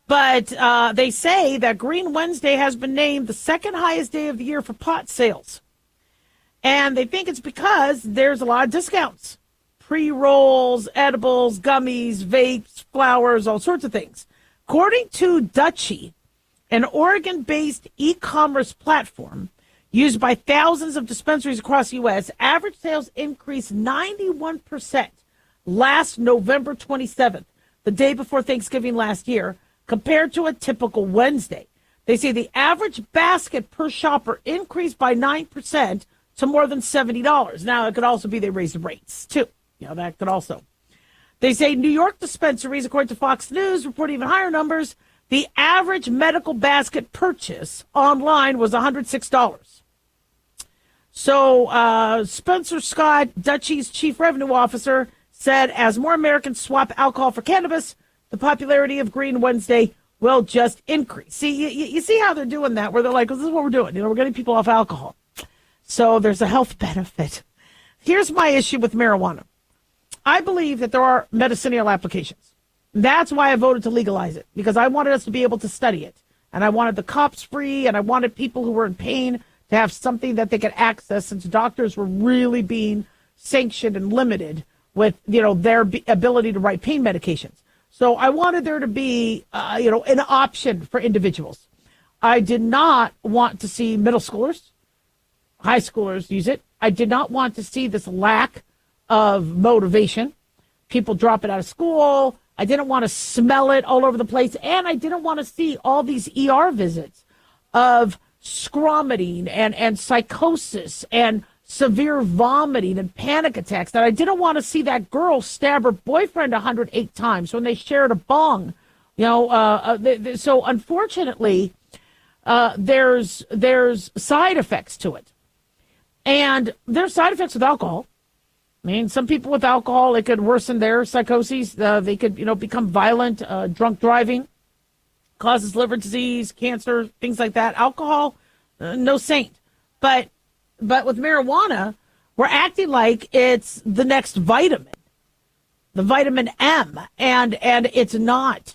Speaker 2: but they say that Green Wednesday has been named the second highest day of the year for pot sales. And they think it's because there's a lot of discounts. Pre-rolls, edibles, gummies, vapes, flowers, all sorts of things. According to Dutchie, an Oregon-based e-commerce platform used by thousands of dispensaries across the U.S., average sales increased 91% last November 27th, the day before Thanksgiving last year, compared to a typical Wednesday. They say the average basket per shopper increased by 9% to more than $70. Now, it could also be they raised the rates, too. That could also. They say New York dispensaries, according to Fox News, report even higher numbers. The average medical basket purchase online was $106. So Spencer Scott, Dutchie's chief revenue officer, said as more Americans swap alcohol for cannabis, the popularity of Green Wednesday will just increase. See, you see how they're doing that, where they're like, well, this is what we're doing. We're getting people off alcohol. So there's a health benefit. Here's my issue with marijuana. I believe that there are medicinal applications. That's why I voted to legalize it, because I wanted us to be able to study it. And I wanted the cops free, and I wanted people who were in pain to have something that they could access, since doctors were really being sanctioned and limited with, their ability to write pain medications. So I wanted there to be, an option for individuals. I did not want to see middle schoolers, high schoolers use it. I did not want to see this lack of motivation, people dropping out of school. I didn't want to smell it all over the place. And I didn't want to see all these ER visits of scromiting and psychosis and severe vomiting and panic attacks, that I didn't want to see that girl stab her boyfriend 108 times when they shared a bong. So unfortunately, there's side effects to it. And there's side effects with alcohol. I mean, some people with alcohol, it could worsen their psychoses. They could, become violent, drunk driving, causes liver disease, cancer, things like that. Alcohol, no saint. But with marijuana, we're acting like it's the next vitamin, the vitamin M, and it's not.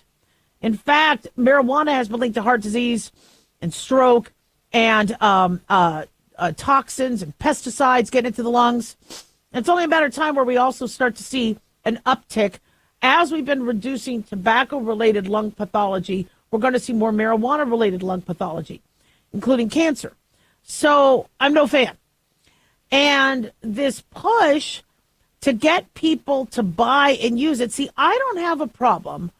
Speaker 2: In fact, marijuana has been linked to heart disease and stroke and toxins and pesticides getting into the lungs. It's only a matter of time where we also start to see an uptick. As we've been reducing tobacco-related lung pathology, we're going to see more marijuana-related lung pathology, including cancer. So I'm no fan. And this push to get people to buy and use it. See, I don't have a problem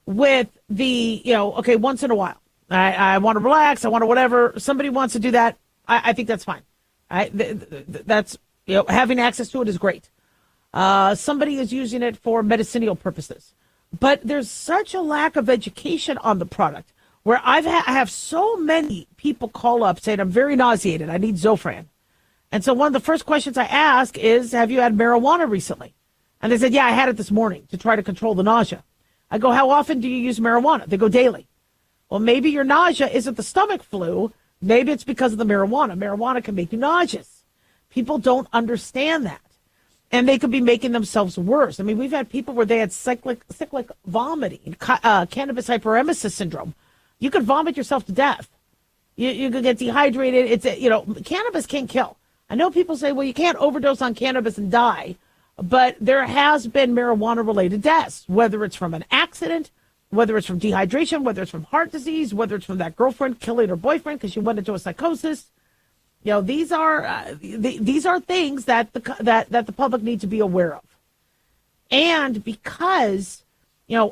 Speaker 2: with the, okay, once in a while. I want to relax. I want to whatever. Somebody wants to do that. I think that's fine. That's, having access to it is great. Somebody is using it for medicinal purposes. But there's such a lack of education on the product where I have so many people call up saying, I'm very nauseated. I need Zofran. And so one of the first questions I ask is, have you had marijuana recently? And they said, yeah, I had it this morning to try to control the nausea. I go, how often do you use marijuana? They go, daily. Well, maybe your nausea isn't the stomach flu. Maybe it's because of the marijuana. Marijuana can make you nauseous. People don't understand that. And they could be making themselves worse. I mean, we've had people where they had cyclic vomiting, cannabis hyperemesis syndrome. You could vomit yourself to death. You could get dehydrated. Cannabis can kill. I know people say, well, you can't overdose on cannabis and die. But there has been marijuana-related deaths, whether it's from an accident, whether it's from dehydration, whether it's from heart disease, whether it's from that girlfriend killing her boyfriend because she went into a psychosis. These are things that the public need to be aware of. And because,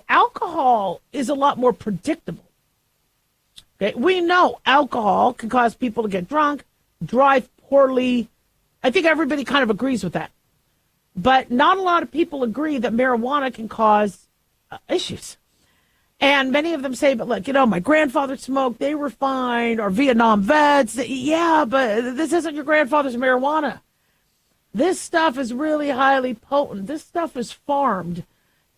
Speaker 2: alcohol is a lot more predictable. Okay, we know alcohol can cause people to get drunk, drive poorly. I think everybody kind of agrees with that. But not a lot of people agree that marijuana can cause issues. And many of them say, but look, my grandfather smoked, they were fine, or Vietnam vets. Yeah, but this isn't your grandfather's marijuana. This stuff is really highly potent. This stuff is farmed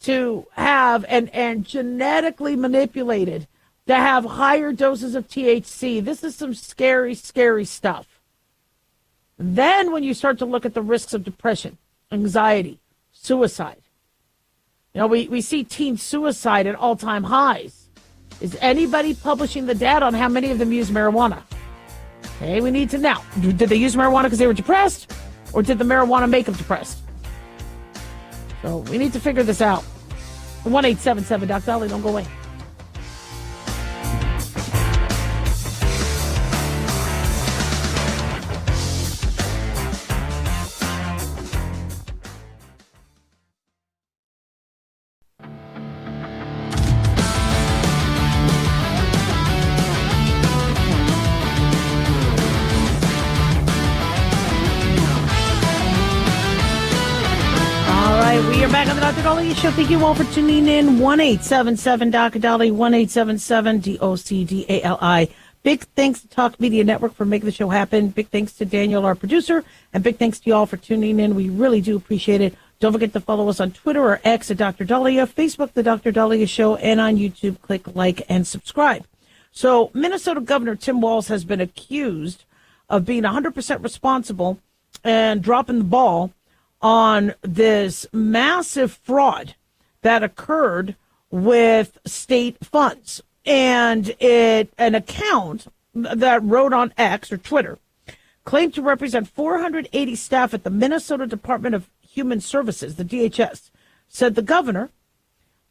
Speaker 2: to have and genetically manipulated to have higher doses of THC. This is some scary, scary stuff. Then when you start to look at the risks of depression, anxiety, suicide, we see teen suicide at all-time highs. Is anybody publishing the data on how many of them use marijuana? Okay, we need to know. Did they use marijuana because they were depressed? Or did the marijuana make them depressed? So we need to figure this out. 1-877 Doc Dolly, don't go away. We are back on the Dr. Dolly Show. Thank you all for tuning in. 1-877 Dr. Dolly, 1-877 DOCDALI. Big thanks to Talk Media Network for making the show happen. Big thanks to Daniel, our producer, and big thanks to you all for tuning in. We really do appreciate it. Don't forget to follow us on Twitter or X at Dr. Dahlia, Facebook, The Dr. Dahlia Show, and on YouTube, click like and subscribe. So Minnesota Governor Tim Walz has been accused of being 100% responsible and dropping the ball on this massive fraud that occurred with state funds. And an account that wrote on X or Twitter claimed to represent 480 staff at the Minnesota Department of Human Services, the DHS, said the governor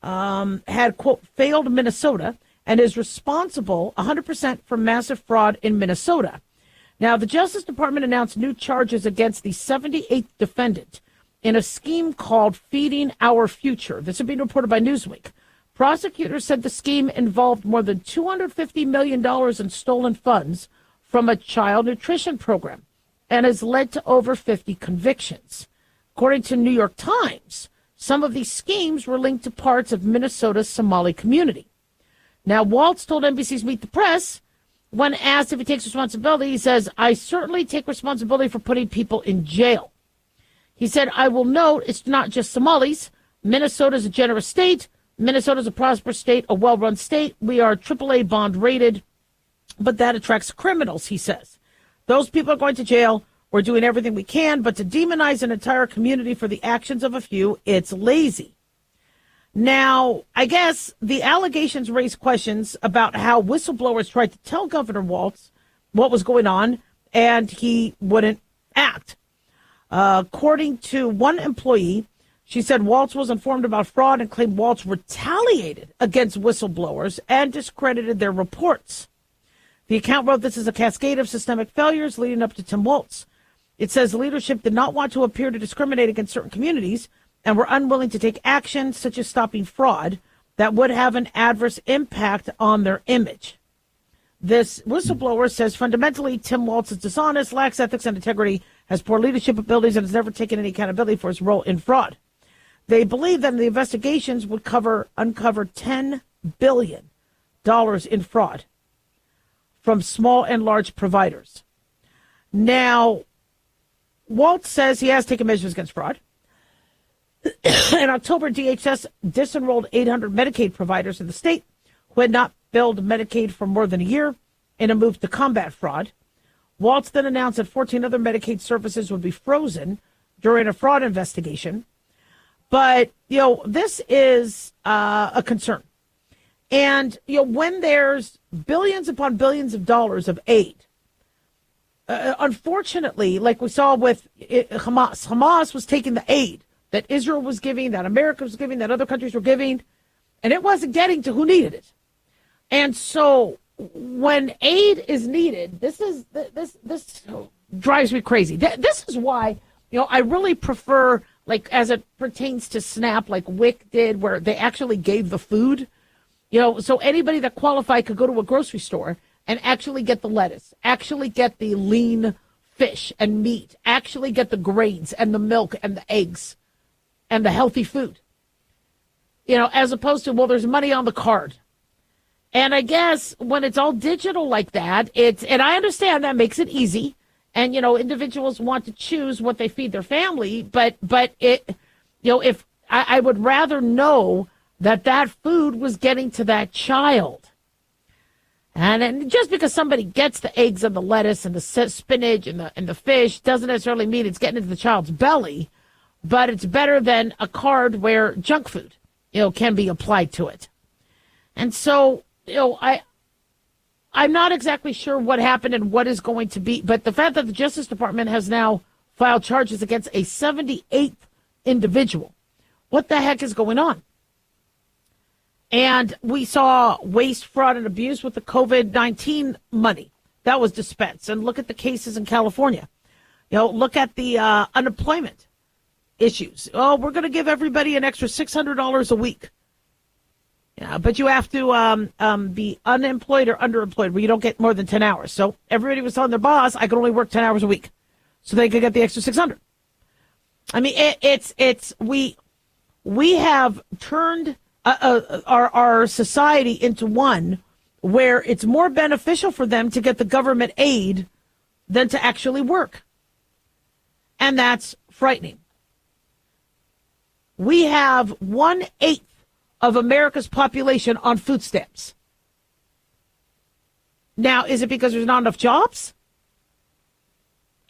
Speaker 2: had, quote, failed Minnesota and is responsible 100% for massive fraud in Minnesota. Now, the Justice Department announced new charges against the 78th defendant in a scheme called Feeding Our Future. This had been reported by Newsweek. Prosecutors said the scheme involved more than $250 million in stolen funds from a child nutrition program and has led to over 50 convictions. According to New York Times, some of these schemes were linked to parts of Minnesota's Somali community. Now, Walz told NBC's Meet the Press, when asked if he takes responsibility, he says, I certainly take responsibility for putting people in jail. He said, I will note it's not just Somalis. Minnesota's a generous state. Minnesota's a prosperous state, a well-run state. We are AAA bond rated, but that attracts criminals, he says. Those people are going to jail. We're doing everything we can, but to demonize an entire community for the actions of a few, it's lazy. Now, I guess the allegations raise questions about how whistleblowers tried to tell Governor Walz what was going on, and he wouldn't act. According to one employee, she said Waltz was informed about fraud and claimed Waltz retaliated against whistleblowers and discredited their reports. The account wrote this is a cascade of systemic failures leading up to Tim Waltz. It says leadership did not want to appear to discriminate against certain communities and were unwilling to take action such as stopping fraud that would have an adverse impact on their image. This whistleblower says fundamentally Tim Waltz is dishonest, lacks ethics and integrity, has poor leadership abilities, and has never taken any accountability for his role in fraud. They believe that the investigations would uncover $10 billion in fraud from small and large providers. Now, Waltz says he has taken measures against fraud. In October, DHS disenrolled 800 Medicaid providers in the state who had not billed Medicaid for more than a year in a move to combat fraud. Waltz then announced that 14 other Medicaid services would be frozen during a fraud investigation. But, this is a concern. And, when there's billions upon billions of dollars of aid, unfortunately, like we saw with Hamas was taking the aid that Israel was giving, that America was giving, that other countries were giving, and it wasn't getting to who needed it. And so when aid is needed, this drives me crazy. This is why, I really prefer, like, as it pertains to SNAP, like WIC did, where they actually gave the food, so anybody that qualified could go to a grocery store and actually get the lettuce, actually get the lean fish and meat, actually get the grains and the milk and the eggs and the healthy food, as opposed to, well, there's money on the card. And I guess when it's all digital like that, and I understand that makes it easy. And, individuals want to choose what they feed their family. But if I would rather know that food was getting to that child. And just because somebody gets the eggs and the lettuce and the spinach and the fish doesn't necessarily mean it's getting into the child's belly. But it's better than a card where junk food, can be applied to it. And so, I'm not exactly sure what happened and what is going to be, but the fact that the Justice Department has now filed charges against a 78th individual, what the heck is going on? And we saw waste, fraud, and abuse with the COVID-19 money that was dispensed. And look at the cases in California. Look at the unemployment issues. Oh, we're going to give everybody an extra $600 a week. Yeah, but you have to be unemployed or underemployed where you don't get more than 10 hours. So everybody was telling their boss, I could only work 10 hours a week. So they could get the extra 600. I mean, we have turned our society into one where it's more beneficial for them to get the government aid than to actually work. And that's frightening. We have 1/8 of America's population on food stamps. Now, is it because there's not enough jobs?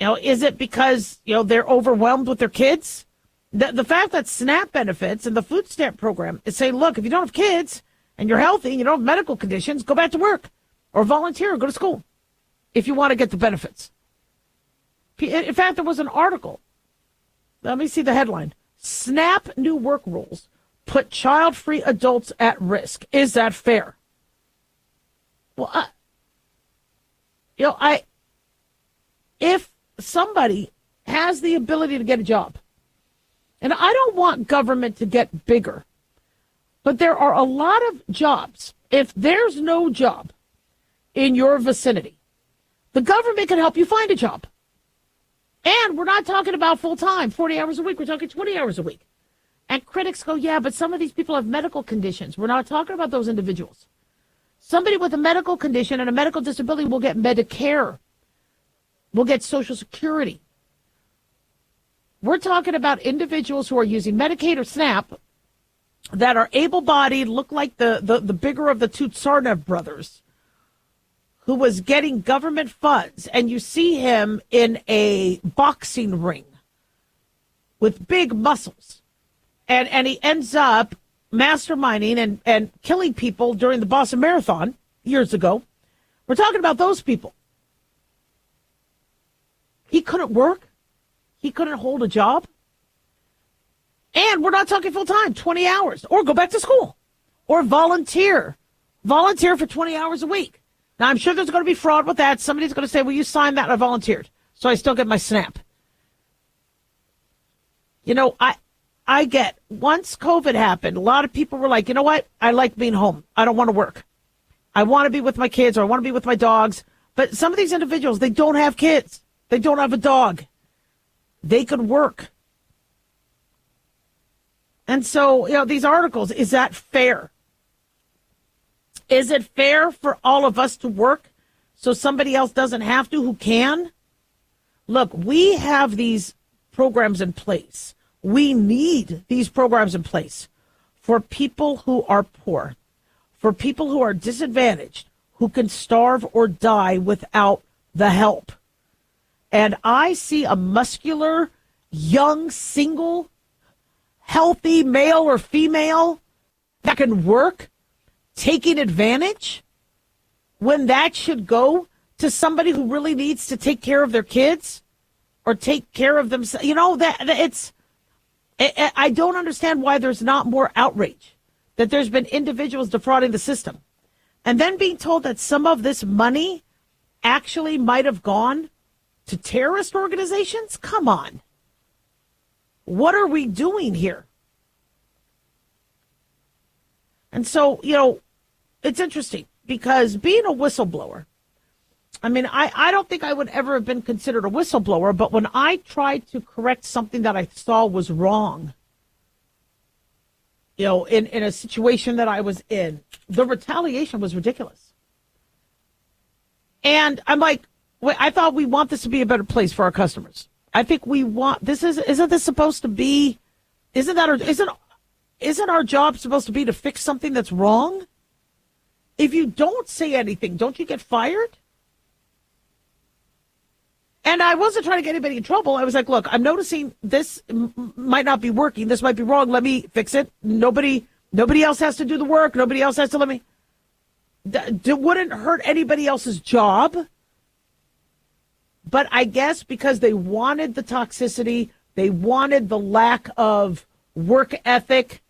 Speaker 2: Is it because, they're overwhelmed with their kids? The fact that SNAP benefits and the food stamp program is saying, look, if you don't have kids and you're healthy and you don't have medical conditions, go back to work or volunteer or go to school if you want to get the benefits. In fact, there was an article. Let me see the headline. SNAP new work rules put child-free adults at risk. Is that fair? Well, if somebody has the ability to get a job, and I don't want government to get bigger, but there are a lot of jobs. If there's no job in your vicinity, the government can help you find a job. And we're not talking about full-time, 40 hours a week. We're talking 20 hours a week. And critics go, yeah, but some of these people have medical conditions. We're not talking about those individuals. Somebody with a medical condition and a medical disability will get Medicare, will get Social Security. We're talking about individuals who are using Medicaid or SNAP that are able-bodied, look like the bigger of the two Tsarnaev brothers, who was getting government funds, and you see him in a boxing ring with big muscles, and he ends up masterminding and killing people during the Boston Marathon years ago. We're talking about those people. He couldn't work. he couldn't hold a job. And we're not talking full time, 20 hours, or go back to school, or volunteer for 20 hours a week. Now, I'm sure there's going to be fraud with that. Somebody's going to say, well, you signed that and I volunteered, so I still get my SNAP. You know, I get, once COVID happened, a lot of people were like, you know what? I like being home. I don't want to work. I want to be with my kids, or I want to be with my dogs. But some of these individuals, they don't have kids. They don't have a dog. They could work. And so, you know, these articles, is that fair? Is it fair for all of us to work so somebody else doesn't have to who can? Look, we have these programs in place. We need these programs in place for people who are poor, for people who are disadvantaged, who can starve or die without the help. And I see a muscular, young, single, healthy male or female that can work taking advantage when that should go to somebody who really needs to take care of their kids or take care of themselves. You know, I don't understand why there's not more outrage that there's been individuals defrauding the system. And then being told that some of this money actually might have gone to terrorist organizations? Come on. What are we doing here? And so, you know, it's interesting because being a whistleblower, I mean, I don't think I would ever have been considered a whistleblower, but when I tried to correct something that I saw was wrong, you know, in a situation that I was in, the retaliation was ridiculous. And I'm like, wait, I thought we want this to be a better place for our customers. I think we want isn't this supposed to be, isn't our job supposed to be to fix something that's wrong? If you don't say anything, don't you get fired? And I wasn't trying to get anybody in trouble. I was like, look, I'm noticing this might not be working. This might be wrong. Let me fix it. Nobody else has to do the work. Nobody else has to let me. It wouldn't hurt anybody else's job. But I guess because they wanted the toxicity, they wanted the lack of work ethic.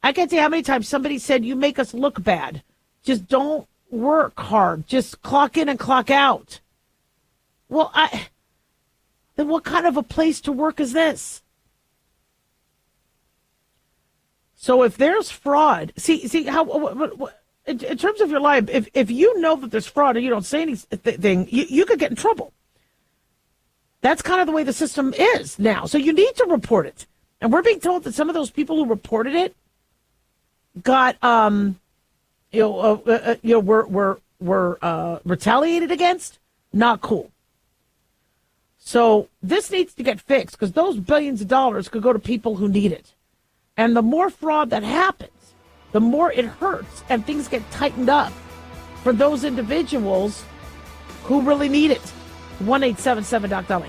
Speaker 2: I can't tell you how many times somebody said, you make us look bad. Just don't work hard. Just clock in and clock out. Well, then what kind of a place to work is this? So if there's fraud, see how in terms of your life, if you know that there's fraud and you don't say anything, you could get in trouble. That's kind of the way the system is now. So you need to report it. And we're being told that some of those people who reported it got, were retaliated against. Not cool. So this needs to get fixed because those billions of dollars could go to people who need it. And the more fraud that happens, the more it hurts and things get tightened up for those individuals who really need it. 1-877-DOC-LA.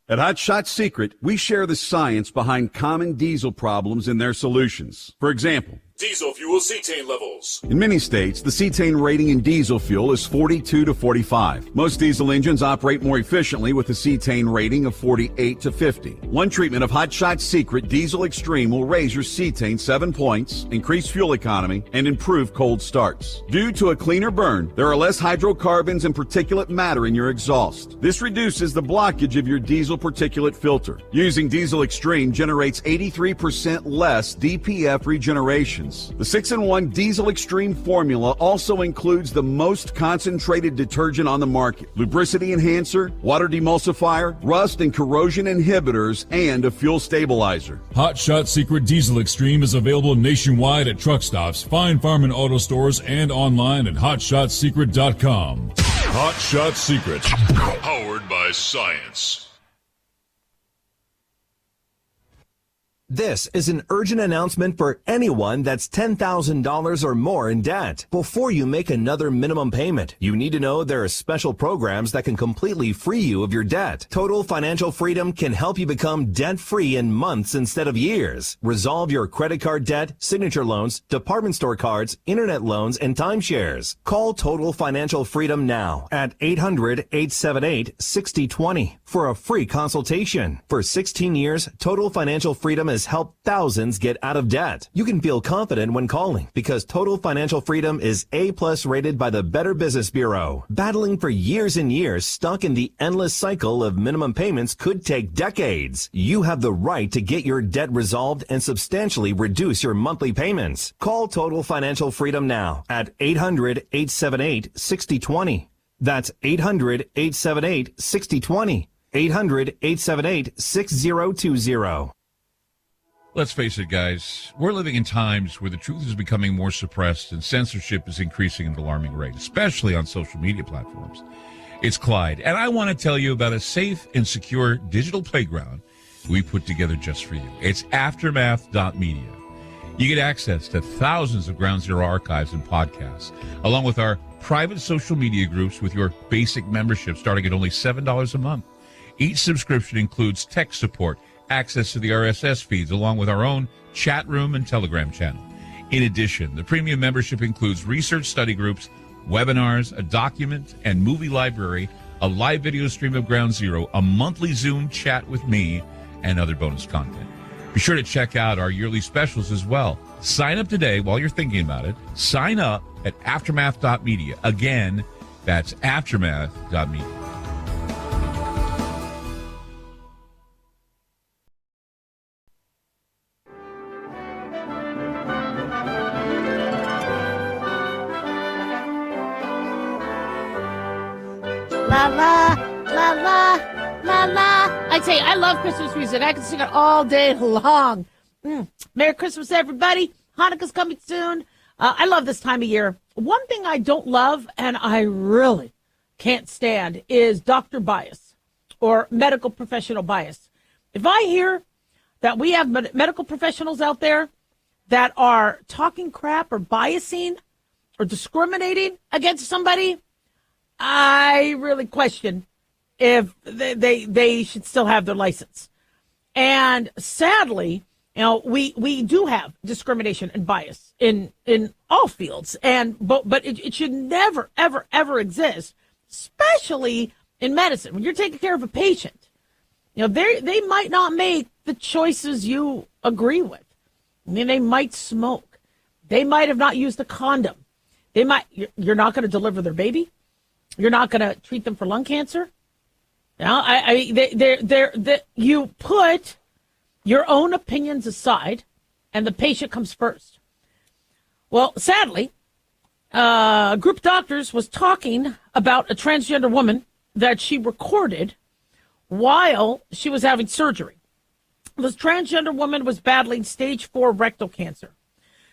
Speaker 9: At Hot Shot Secret, we share the science behind common diesel problems and their solutions. For example,
Speaker 4: diesel fuel cetane levels.
Speaker 9: in many states, the cetane rating in diesel fuel is 42 to 45. Most diesel engines operate more efficiently with a cetane rating of 48 to 50. One treatment of Hot Shot Secret Diesel Extreme will raise your cetane 7 points, increase fuel economy, and improve cold starts. Due to a cleaner burn, there are less hydrocarbons and particulate matter in your exhaust. This reduces the blockage of your diesel particulate filter. Using Diesel Extreme generates 83% less DPF regenerations. The 6-in-1 Diesel Extreme formula also includes the most concentrated detergent on the market, lubricity enhancer, water demulsifier, rust and corrosion inhibitors, and a fuel stabilizer.
Speaker 4: Hot Shot Secret Diesel Extreme is available nationwide at truck stops, fine farm and auto stores, and online at hotshotsecret.com. Hot Shot Secret, powered by science.
Speaker 10: This is an urgent announcement for anyone that's $10,000 or more in debt. Before you make another minimum payment, you need to know there are special programs that can completely free you of your debt. Total Financial Freedom can help you become debt-free in months instead of years. Resolve your credit card debt, signature loans, department store cards, internet loans, and timeshares. Call Total Financial Freedom now at 800-878-6020 for a free consultation. For 16 years, Total Financial Freedom has helped thousands get out of debt. You can feel confident when calling because Total Financial Freedom is A+ rated by the Better Business Bureau. Battling for years and years, stuck in the endless cycle of minimum payments could take decades. You have the right to get your debt resolved and substantially reduce your monthly payments. Call Total Financial Freedom now at 800-878-6020. That's 800-878-6020. 800-878-6020.
Speaker 8: Let's face it, guys, we're living in times where the truth is becoming more suppressed and censorship is increasing at an alarming rate, especially on social media platforms. It's Clyde, and I want to tell you about a safe and secure digital playground we put together just for you. It's Aftermath.media. You get access to thousands of Ground Zero archives and podcasts, along with our private social media groups with your basic membership starting at only $7 a month. Each subscription includes tech support, access to the RSS feeds, along with our own chat room and Telegram channel. In addition, the premium membership includes research study groups, webinars, a document and movie library, a live video stream of Ground Zero, a monthly Zoom chat with me, and other bonus content. Be sure to check out our yearly specials as well. Sign up today while you're thinking about it. Sign up at Aftermath.media. Again, that's Aftermath.media.
Speaker 2: La la, la la, la la. I tell you, I love Christmas music. I can sing it all day long. Merry Christmas, everybody. Hanukkah's coming soon. I love this time of year. One thing I don't love, and I really can't stand, is doctor bias or medical professional bias. If I hear that we have medical professionals out there that are talking crap or biasing or discriminating against somebody, I really question if they should still have their license. And sadly, you know, we do have discrimination and bias in all fields, but it should never, ever, ever exist, especially in medicine. When you're taking care of a patient, you know, they might not make the choices you agree with. I mean, they might smoke. They might have not used a condom. You're not going to deliver their baby. You're not going to treat them for lung cancer. You put your own opinions aside, and the patient comes first. Well, sadly, a group of doctors was talking about a transgender woman that she recorded while she was having surgery. This transgender woman was battling stage 4 rectal cancer.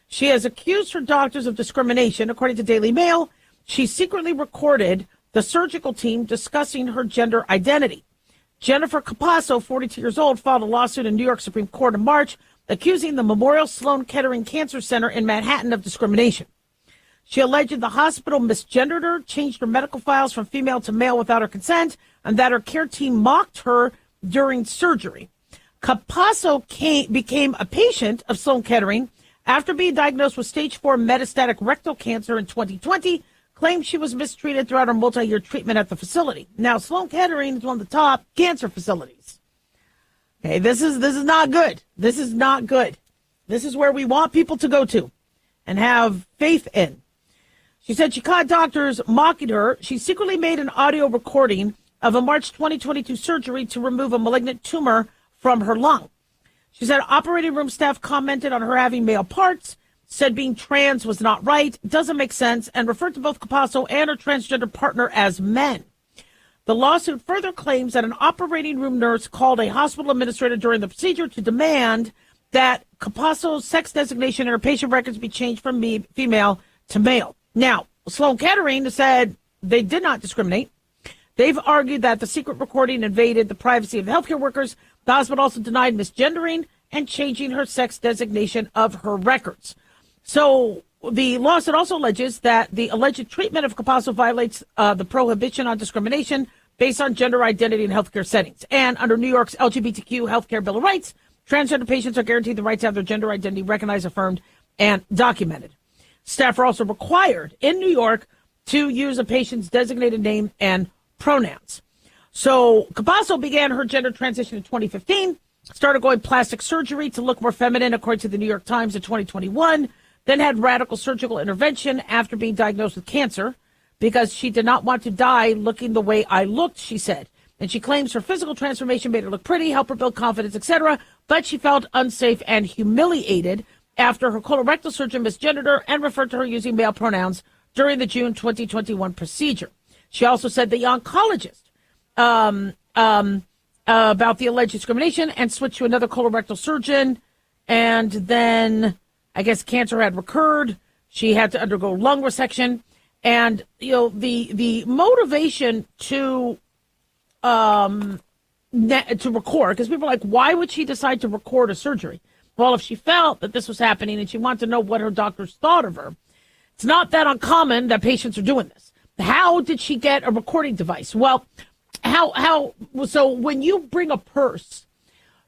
Speaker 2: She has accused her doctors of discrimination. According to Daily Mail, she secretly recorded the surgical team discussing her gender identity. Jennifer Capasso, 42 years old, filed a lawsuit in New York Supreme Court in March, accusing the Memorial Sloan Kettering Cancer Center in Manhattan of discrimination. She alleged the hospital misgendered her, changed her medical files from female to male without her consent, and that her care team mocked her during surgery. Capasso became a patient of Sloan Kettering after being diagnosed with stage 4 metastatic rectal cancer in 2020, claimed she was mistreated throughout her multi-year treatment at the facility. Now, Sloan Kettering is one of the top cancer facilities. Okay, this is not good. This is not good. This is where we want people to go to and have faith in. She said she caught doctors mocking her. She secretly made an audio recording of a March 2022 surgery to remove a malignant tumor from her lung. She said operating room staff commented on her having male parts, said being trans was not right, doesn't make sense, and referred to both Capasso and her transgender partner as men. The lawsuit further claims that an operating room nurse called a hospital administrator during the procedure to demand that Capasso's sex designation in her patient records be changed from female to male. Now, Sloan Kettering said they did not discriminate. They've argued that the secret recording invaded the privacy of the healthcare workers. The hospital also denied misgendering and changing her sex designation of her records. So the lawsuit also alleges that the alleged treatment of Capasso violates the prohibition on discrimination based on gender identity in healthcare settings. And under New York's LGBTQ healthcare Bill of Rights, transgender patients are guaranteed the right to have their gender identity recognized, affirmed, and documented. Staff are also required in New York to use a patient's designated name and pronouns. So Capasso began her gender transition in 2015, started going plastic surgery to look more feminine, according to the New York Times, in 2021, then had radical surgical intervention after being diagnosed with cancer because she did not want to die looking the way I looked, she said. And she claims her physical transformation made her look pretty, help her build confidence, etc., but she felt unsafe and humiliated after her colorectal surgeon misgendered her and referred to her using male pronouns during the June 2021 procedure. She also said the oncologist about the alleged discrimination and switched to another colorectal surgeon. And then I guess cancer had recurred. She had to undergo lung resection. And, you know, the motivation to record, because people are like, why would she decide to record a surgery? Well, if she felt that this was happening and she wanted to know what her doctors thought of her, it's not that uncommon that patients are doing this. How did she get a recording device? Well, so when you bring a purse,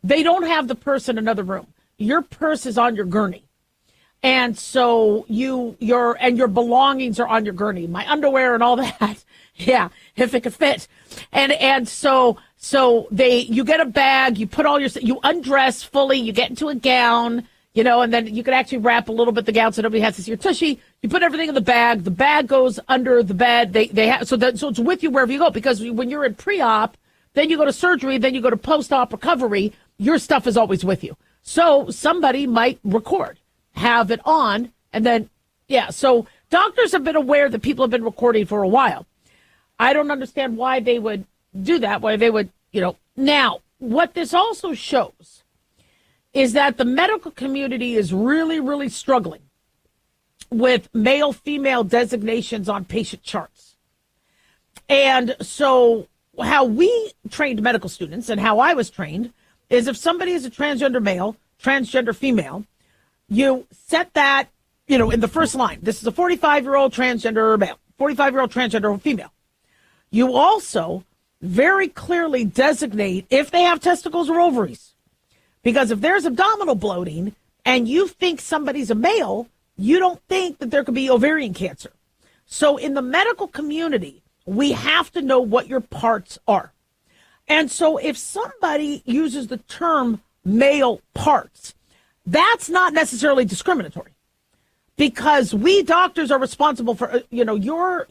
Speaker 2: they don't have the purse in another room. Your purse is on your gurney. And so your belongings are on your gurney, my underwear and all that. Yeah, if it could fit. And so you get a bag, you put you undress fully, you get into a gown, you know, and then you could actually wrap a little bit the gown so nobody has to see your tushy. You put everything in the bag goes under the bed. So it's with you wherever you go, because when you're in pre-op, then you go to surgery, then you go to post-op recovery, your stuff is always with you. So somebody might record, have it on, and then, yeah. So doctors have been aware that people have been recording for a while. I don't understand why they would do that, why they would, you know. Now, what this also shows is that the medical community is really, really struggling with male-female designations on patient charts. And so how we trained medical students and how I was trained is if somebody is a transgender male, transgender female, you set that, you know, in the first line. This is a 45-year-old transgender male, 45-year-old transgender female. You also very clearly designate if they have testicles or ovaries. Because if there's abdominal bloating and you think somebody's a male, you don't think that there could be ovarian cancer. So in the medical community, we have to know what your parts are. And so if somebody uses the term male parts, that's not necessarily discriminatory, because we doctors are responsible for, you know, your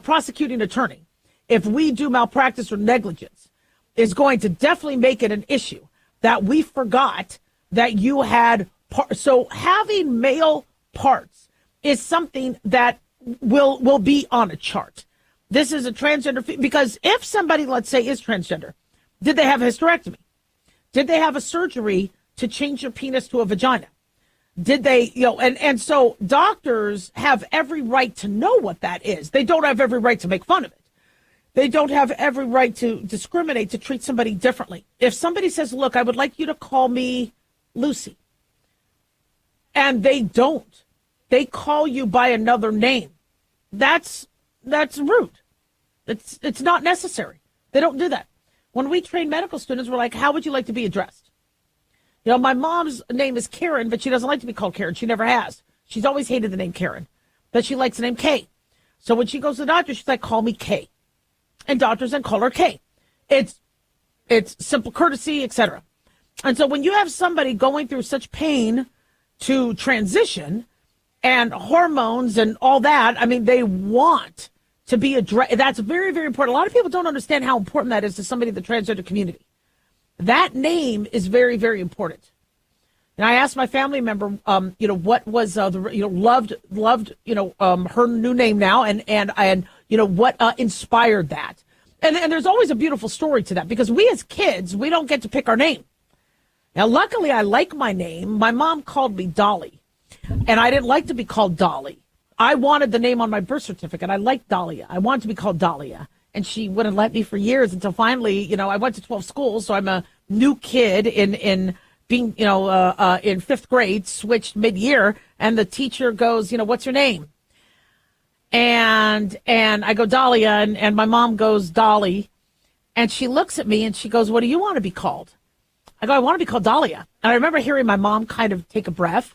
Speaker 2: prosecuting attorney, if we do malpractice or negligence, is going to definitely make it an issue that we forgot that you had. So having male parts is something that will be on a chart. This is a transgender, because if somebody, let's say, is transgender, did they have a hysterectomy? Did they have a surgery to change your penis to a vagina? Did they, you know, and so doctors have every right to know what that is. They don't have every right to make fun of it. They don't have every right to discriminate, to treat somebody differently. If somebody says, look, I would like you to call me Lucy, and they don't, they call you by another name, that's rude. It's not necessary. They don't do that. When we train medical students, we're like, how would you like to be addressed? You know, my mom's name is Karen, but she doesn't like to be called Karen. She never has. She's always hated the name Karen, but she likes the name Kay. So when she goes to the doctor, she's like, call me Kay. And doctors then call her Kay. It's simple courtesy, etc. And so when you have somebody going through such pain to transition and hormones and all that, I mean, they want to be addressed. That's very, very important. A lot of people don't understand how important that is to somebody in the transgender community. That name is very, very important. And I asked my family member, you know, what was loved, you know, her new name now, and you know, what inspired that. And there's always a beautiful story to that, because we as kids, we don't get to pick our name. Now, luckily, I like my name. My mom called me Dolly, and I didn't like to be called Dolly. I wanted the name on my birth certificate. I liked Dahlia. I wanted to be called Dahlia. And she wouldn't let me for years, until finally, you know, I went to 12 schools, so I'm a new kid in being, in fifth grade, switched mid-year, and the teacher goes, what's your name? And I go, Dahlia, and my mom goes, Dolly. And she looks at me and she goes, what do you want to be called? I go, I want to be called Dahlia. And I remember hearing my mom kind of take a breath.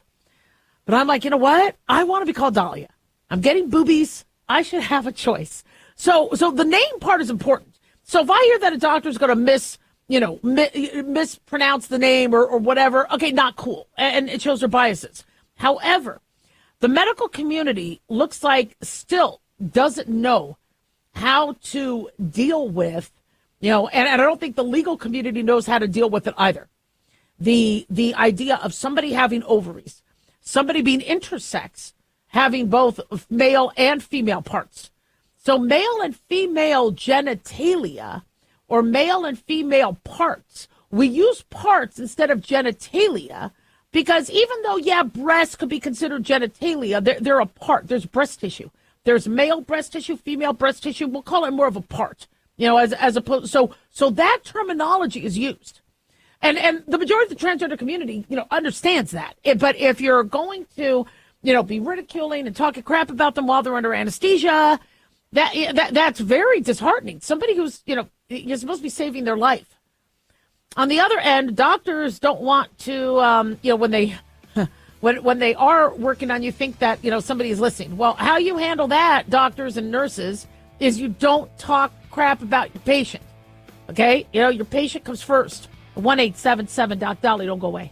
Speaker 2: But I'm like, you know what? I want to be called Dahlia. I'm getting boobies. I should have a choice. So the name part is important. So if I hear that a doctor's going to mispronounce the name or whatever, okay, not cool. And it shows their biases. However, the medical community looks like still doesn't know how to deal with, and I don't think the legal community knows how to deal with it either. The idea of somebody having ovaries, somebody being intersex, having both male and female parts. So male and female genitalia or male and female parts, we use parts instead of genitalia because even though, breasts could be considered genitalia, they're a part. There's breast tissue. There's male breast tissue, female breast tissue. We'll call it more of a part, as opposed. So that terminology is used. And the majority of the transgender community, understands that. But if you're going to, be ridiculing and talking crap about them while they're under anesthesia, that's very disheartening. Somebody who's, you're supposed to be saving their life. On the other end, doctors don't want to, when they are working on you, think that, somebody is listening. Well, how you handle that, doctors and nurses, is you don't talk crap about your patient. Okay? Your patient comes first. 1-877-DOC-DOLLY. Don't go away.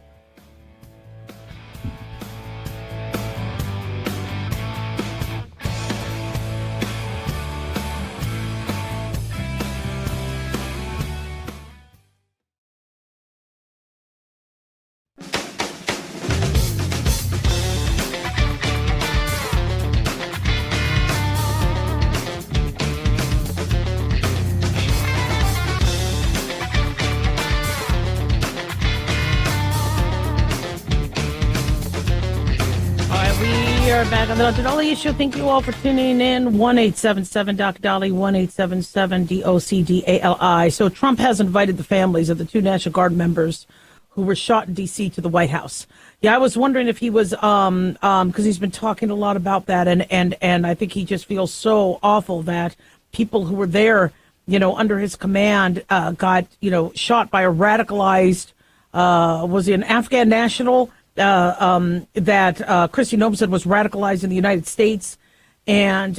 Speaker 2: Back on the Dr. Dolly Show. Thank you all for tuning in. 1-877-DOC-DOLLY, 1-877-DOCDALI. So Trump has invited the families of the 2 National Guard members who were shot in D.C. to the White House. Yeah, I was wondering if he was, because he's been talking a lot about that, and I think he just feels so awful that people who were there, under his command, got, shot by a radicalized, was he an Afghan national? That Christy Noem was radicalized in the United States. And,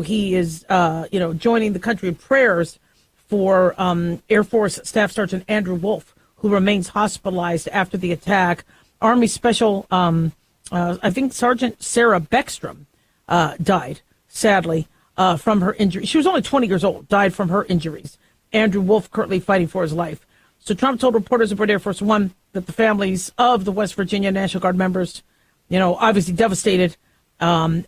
Speaker 2: he is, joining the country in prayers for Air Force Staff Sergeant Andrew Wolf, who remains hospitalized after the attack. Army Special, I think Sergeant Sarah Beckstrom died, sadly, from her injury. She was only 20 years old, died from her injuries. Andrew Wolf currently fighting for his life. So Trump told reporters aboard Air Force One that the families of the West Virginia National Guard members, obviously devastated. And,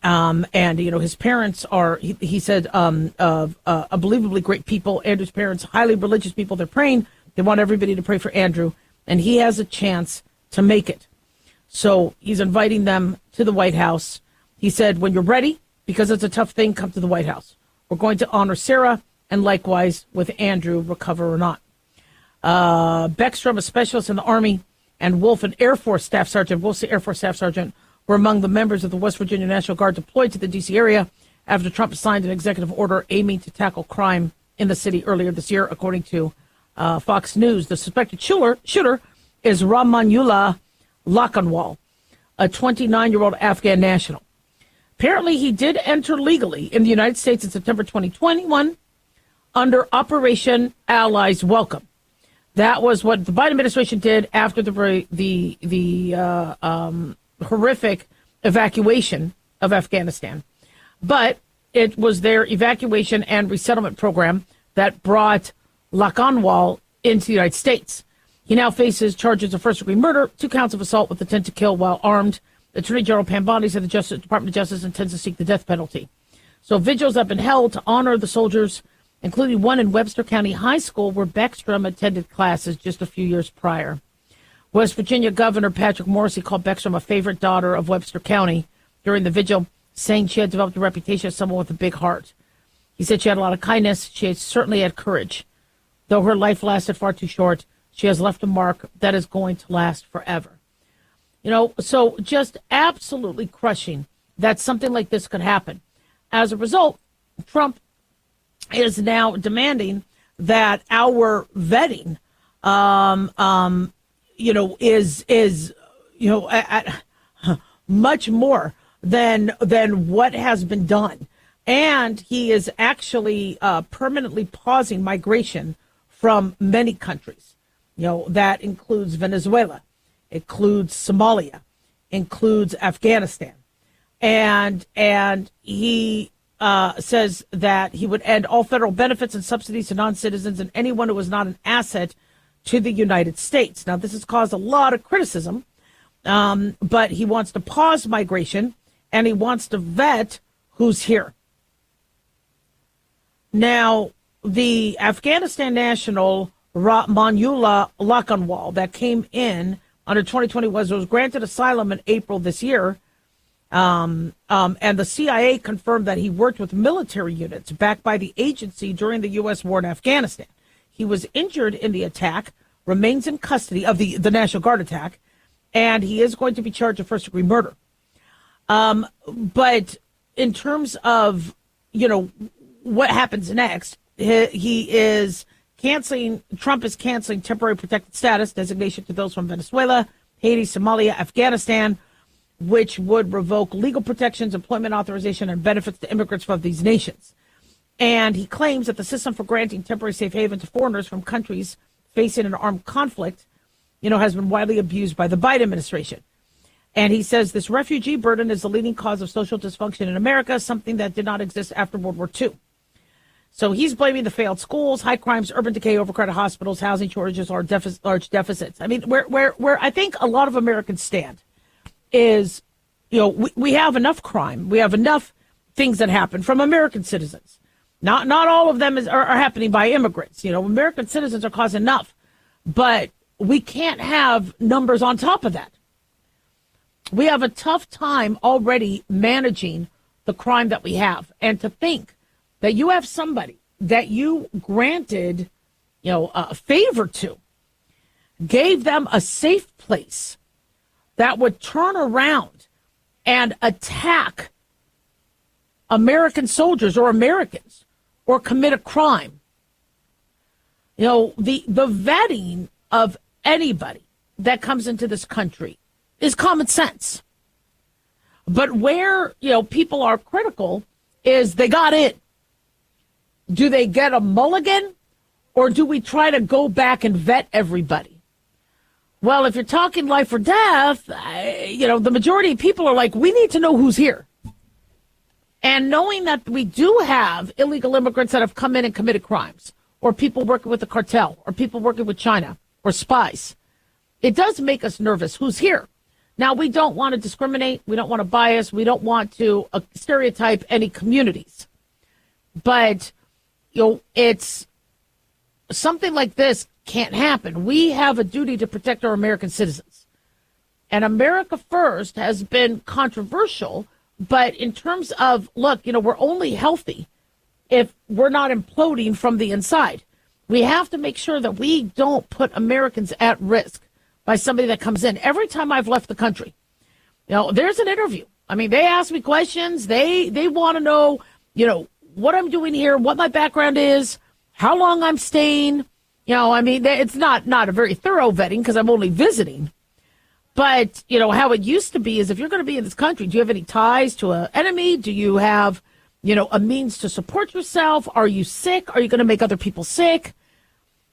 Speaker 2: his parents are, he said, unbelievably great people. Andrew's parents, highly religious people. They're praying. They want everybody to pray for Andrew. And he has a chance to make it. So he's inviting them to the White House. He said, when you're ready, because it's a tough thing, come to the White House. We're going to honor Sarah and likewise with Andrew, recover or not. Beckstrom, a specialist in the Army, and Wolf, an Air Force Staff Sergeant, Wolf's the Air Force Staff Sergeant, were among the members of the West Virginia National Guard deployed to the D.C. area after Trump signed an executive order aiming to tackle crime in the city earlier this year, according to Fox News. The suspected shooter is Rahmanullah Lakanwal, a 29-year-old Afghan national. Apparently, he did enter legally in the United States in September 2021 under Operation Allies Welcome. That was what the Biden administration did after the horrific evacuation of Afghanistan. But it was their evacuation and resettlement program that brought Lakanwal into the United States. He now faces charges of first-degree murder, 2 counts of assault with intent to kill while armed. Attorney General Pam Bondi said the Department of Justice intends to seek the death penalty. So vigils have been held to honor the soldiers, including one in Webster County High School where Beckstrom attended classes just a few years prior. West Virginia Governor Patrick Morrisey called Beckstrom a favorite daughter of Webster County during the vigil, saying she had developed a reputation as someone with a big heart. He said she had a lot of kindness. She certainly had courage. Though her life lasted far too short, She has left a mark that is going to last forever. So just absolutely crushing that something like this could happen. As a result, Trump is now demanding that our vetting, is at much more than what has been done. And he is actually permanently pausing migration from many countries. That includes Venezuela, includes Somalia, includes Afghanistan. And he says that he would end all federal benefits and subsidies to non-citizens and anyone who was not an asset to the United States. Now, this has caused a lot of criticism, but he wants to pause migration and he wants to vet who's here. Now, the Afghanistan national Manula Lakanwal that came in under 2020 was granted asylum in April this year. And the CIA confirmed that he worked with military units backed by the agency during the U.S. war in Afghanistan. He was injured in the attack, remains in custody of the National Guard attack, and he is going to be charged with first-degree murder. But in terms of, what happens next, Trump is canceling temporary protected status designation to those from Venezuela, Haiti, Somalia, Afghanistan, which would revoke legal protections, employment authorization, and benefits to immigrants from these nations. And he claims that the system for granting temporary safe haven to foreigners from countries facing an armed conflict, has been widely abused by the Biden administration. And he says this refugee burden is the leading cause of social dysfunction in America, something that did not exist after World War II. So he's blaming the failed schools, high crimes, urban decay, overcrowded hospitals, housing shortages, or large deficits. I mean, where I think a lot of Americans stand is, we have enough crime. We have enough things that happen from American citizens. Not all of them are happening by immigrants. American citizens are causing enough. But we can't have numbers on top of that. We have a tough time already managing the crime that we have. And to think that you have somebody that you granted, a favor to, gave them a safe place that would turn around and attack American soldiers or Americans or commit a crime. The vetting of anybody that comes into this country is common sense. But where, people are critical is they got in. Do they get a mulligan, or do we try to go back and vet everybody? Well, if you're talking life or death, the majority of people are like, we need to know who's here. And knowing that we do have illegal immigrants that have come in and committed crimes, or people working with the cartel, or people working with China, or spies, it does make us nervous who's here. Now, we don't want to discriminate. We don't want to bias. We don't want to stereotype any communities. But, it's something like this can't happen. We have a duty to protect our American citizens. And America First has been controversial, but in terms of, look, we're only healthy if we're not imploding from the inside. We have to make sure that we don't put Americans at risk by somebody that comes in. Every time I've left the country, there's an interview. I mean, they ask me questions. They want to know, what I'm doing here, what my background is, how long I'm staying. It's not a very thorough vetting because I'm only visiting. But, how it used to be is if you're going to be in this country, do you have any ties to an enemy? Do you have, a means to support yourself? Are you sick? Are you going to make other people sick?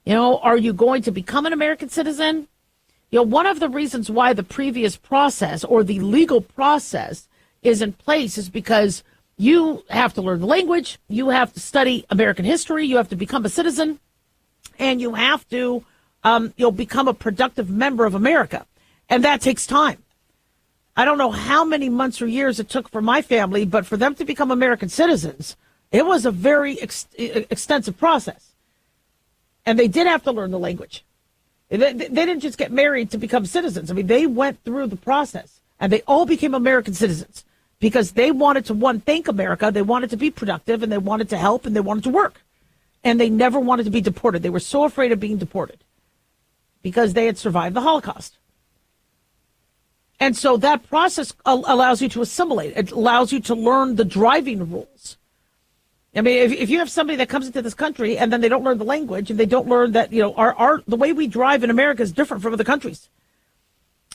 Speaker 2: Are you going to become an American citizen? One of the reasons why the previous process or the legal process is in place is because you have to learn the language, you have to study American history, you have to become a citizen, and you have to become a productive member of America. And that takes time. I don't know how many months or years it took for my family, but for them to become American citizens, it was a very extensive process. And they did have to learn the language. They didn't just get married to become citizens. I mean, they went through the process, and they all became American citizens because they wanted to, thank America, they wanted to be productive, and they wanted to help, and they wanted to work. And they never wanted to be deported. They were so afraid of being deported. because they had survived the Holocaust. And so that process allows you to assimilate. It allows you to learn the driving rules. I mean, if you have somebody that comes into this country and then they don't learn the language and they don't learn that, the way we drive in America is different from other countries.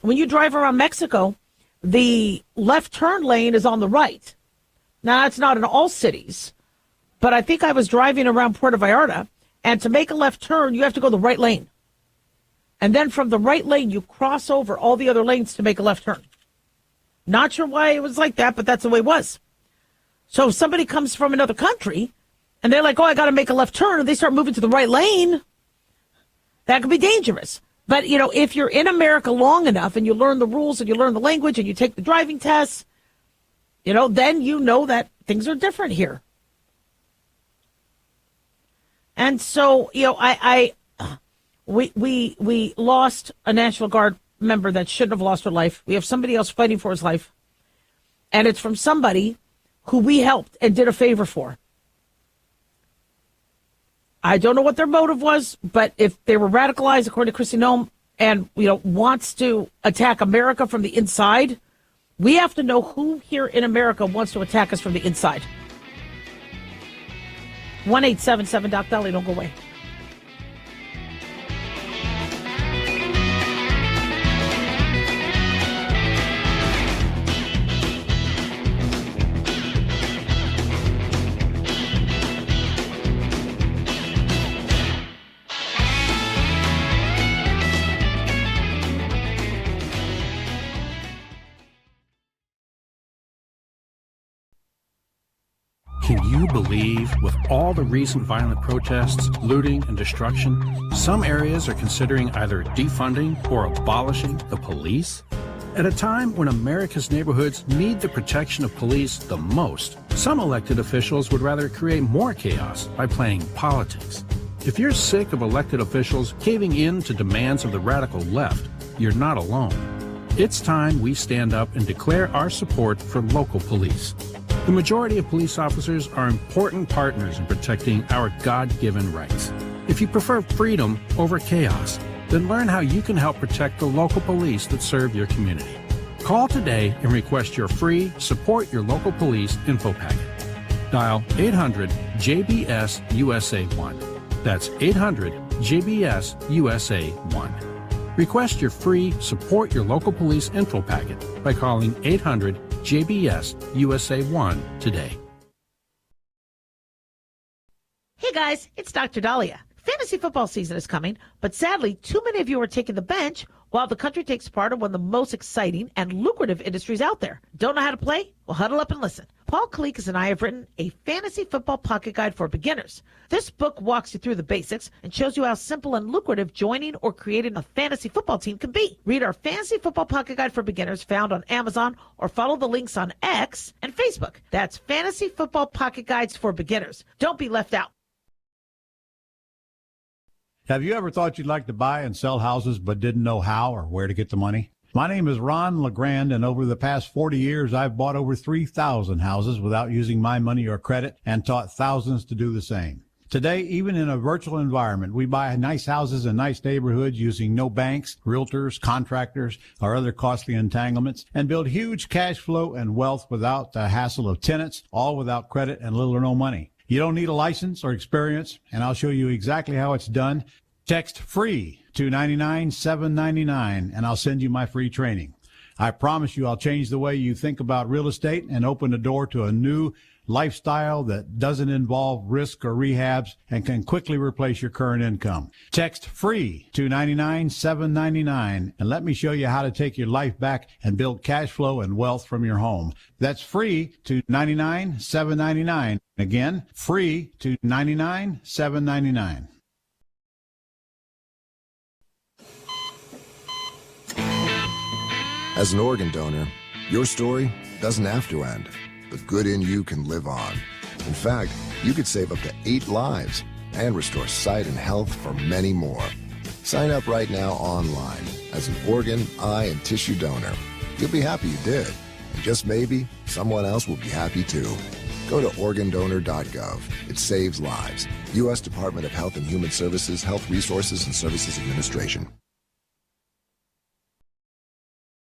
Speaker 2: When you drive around Mexico, the left turn lane is on the right. Now, that's not in all cities, but I think I was driving around Puerto Vallarta, and to make a left turn, you have to go the right lane. And then from the right lane, you cross over all the other lanes to make a left turn. Not sure why it was like that, but that's the way it was. So if somebody comes from another country and they're like, oh, I got to make a left turn, and they start moving to the right lane, that could be dangerous. But, if you're in America long enough and you learn the rules and you learn the language and you take the driving tests, then you know that things are different here. And so, we lost a National Guard member that shouldn't have lost her life. We have somebody else fighting for his life. And it's from somebody who we helped and did a favor for. I don't know what their motive was, but if they were radicalized, according to Chrissy Nome, and, wants to attack America from the inside, we have to know who here in America wants to attack us from the inside. 1-877-DOC-DOLLY, don't go away.
Speaker 11: Can you believe, with all the recent violent protests, looting, and destruction, some areas are considering either defunding or abolishing the police? At a time when America's neighborhoods need the protection of police the most, some elected officials would rather create more chaos by playing politics. If you're sick of elected officials caving in to demands of the radical left, you're not alone. It's time we stand up and declare our support for local police. The majority of police officers are important partners in protecting our God-given rights. If you prefer freedom over chaos, then learn how you can help protect the local police that serve your community. Call today and request your free Support Your Local Police info packet. Dial 800-JBS-USA-1. That's 800-JBS-USA-1. Request your free Support Your Local Police info packet by calling 800-JBS-USA-1 today.
Speaker 2: Hey guys, it's Dr. Dahlia. Fantasy football season is coming, but sadly, too many of you are taking the bench while the country takes part in one of the most exciting and lucrative industries out there. Don't know how to play? Well, huddle up and listen. Paul Kalikas and I have written a fantasy football pocket guide for beginners. This book walks you through the basics and shows you how simple and lucrative joining or creating a fantasy football team can be. Read our fantasy football pocket guide for beginners found on Amazon or follow the links on X and Facebook. That's Fantasy Football Pocket Guides for Beginners. Don't be left out.
Speaker 5: Have you ever thought you'd like to buy and sell houses but didn't know how or where to get the money? My name is Ron LeGrand, and over the past 40 years, I've bought over 3,000 houses without using my money or credit and taught thousands to do the same. Today, even in a virtual environment, we buy nice houses in nice neighborhoods using no banks, realtors, contractors, or other costly entanglements, and build huge cash flow and wealth without the hassle of tenants, all without credit and little or no money. You don't need a license or experience, and I'll show you exactly how it's done. Text FREE to 99799, and I'll send you my free training. I promise you I'll change the way you think about real estate and open the door to a new lifestyle that doesn't involve risk or rehabs and can quickly replace your current income. Text FREE to 99799, and let me show you how to take your life back and build cash flow and wealth from your home. That's FREE to 99799. Again, FREE to 99799.
Speaker 12: As an organ donor, your story doesn't have to end. The good in you can live on. In fact, you could save up to 8 lives and restore sight and health for many more. Sign up right now online as an organ, eye, and tissue donor. You'll be happy you did. And just maybe, someone else will be happy too. Go to organdonor.gov. It saves lives. U.S. Department of Health and Human Services, Health Resources and Services Administration.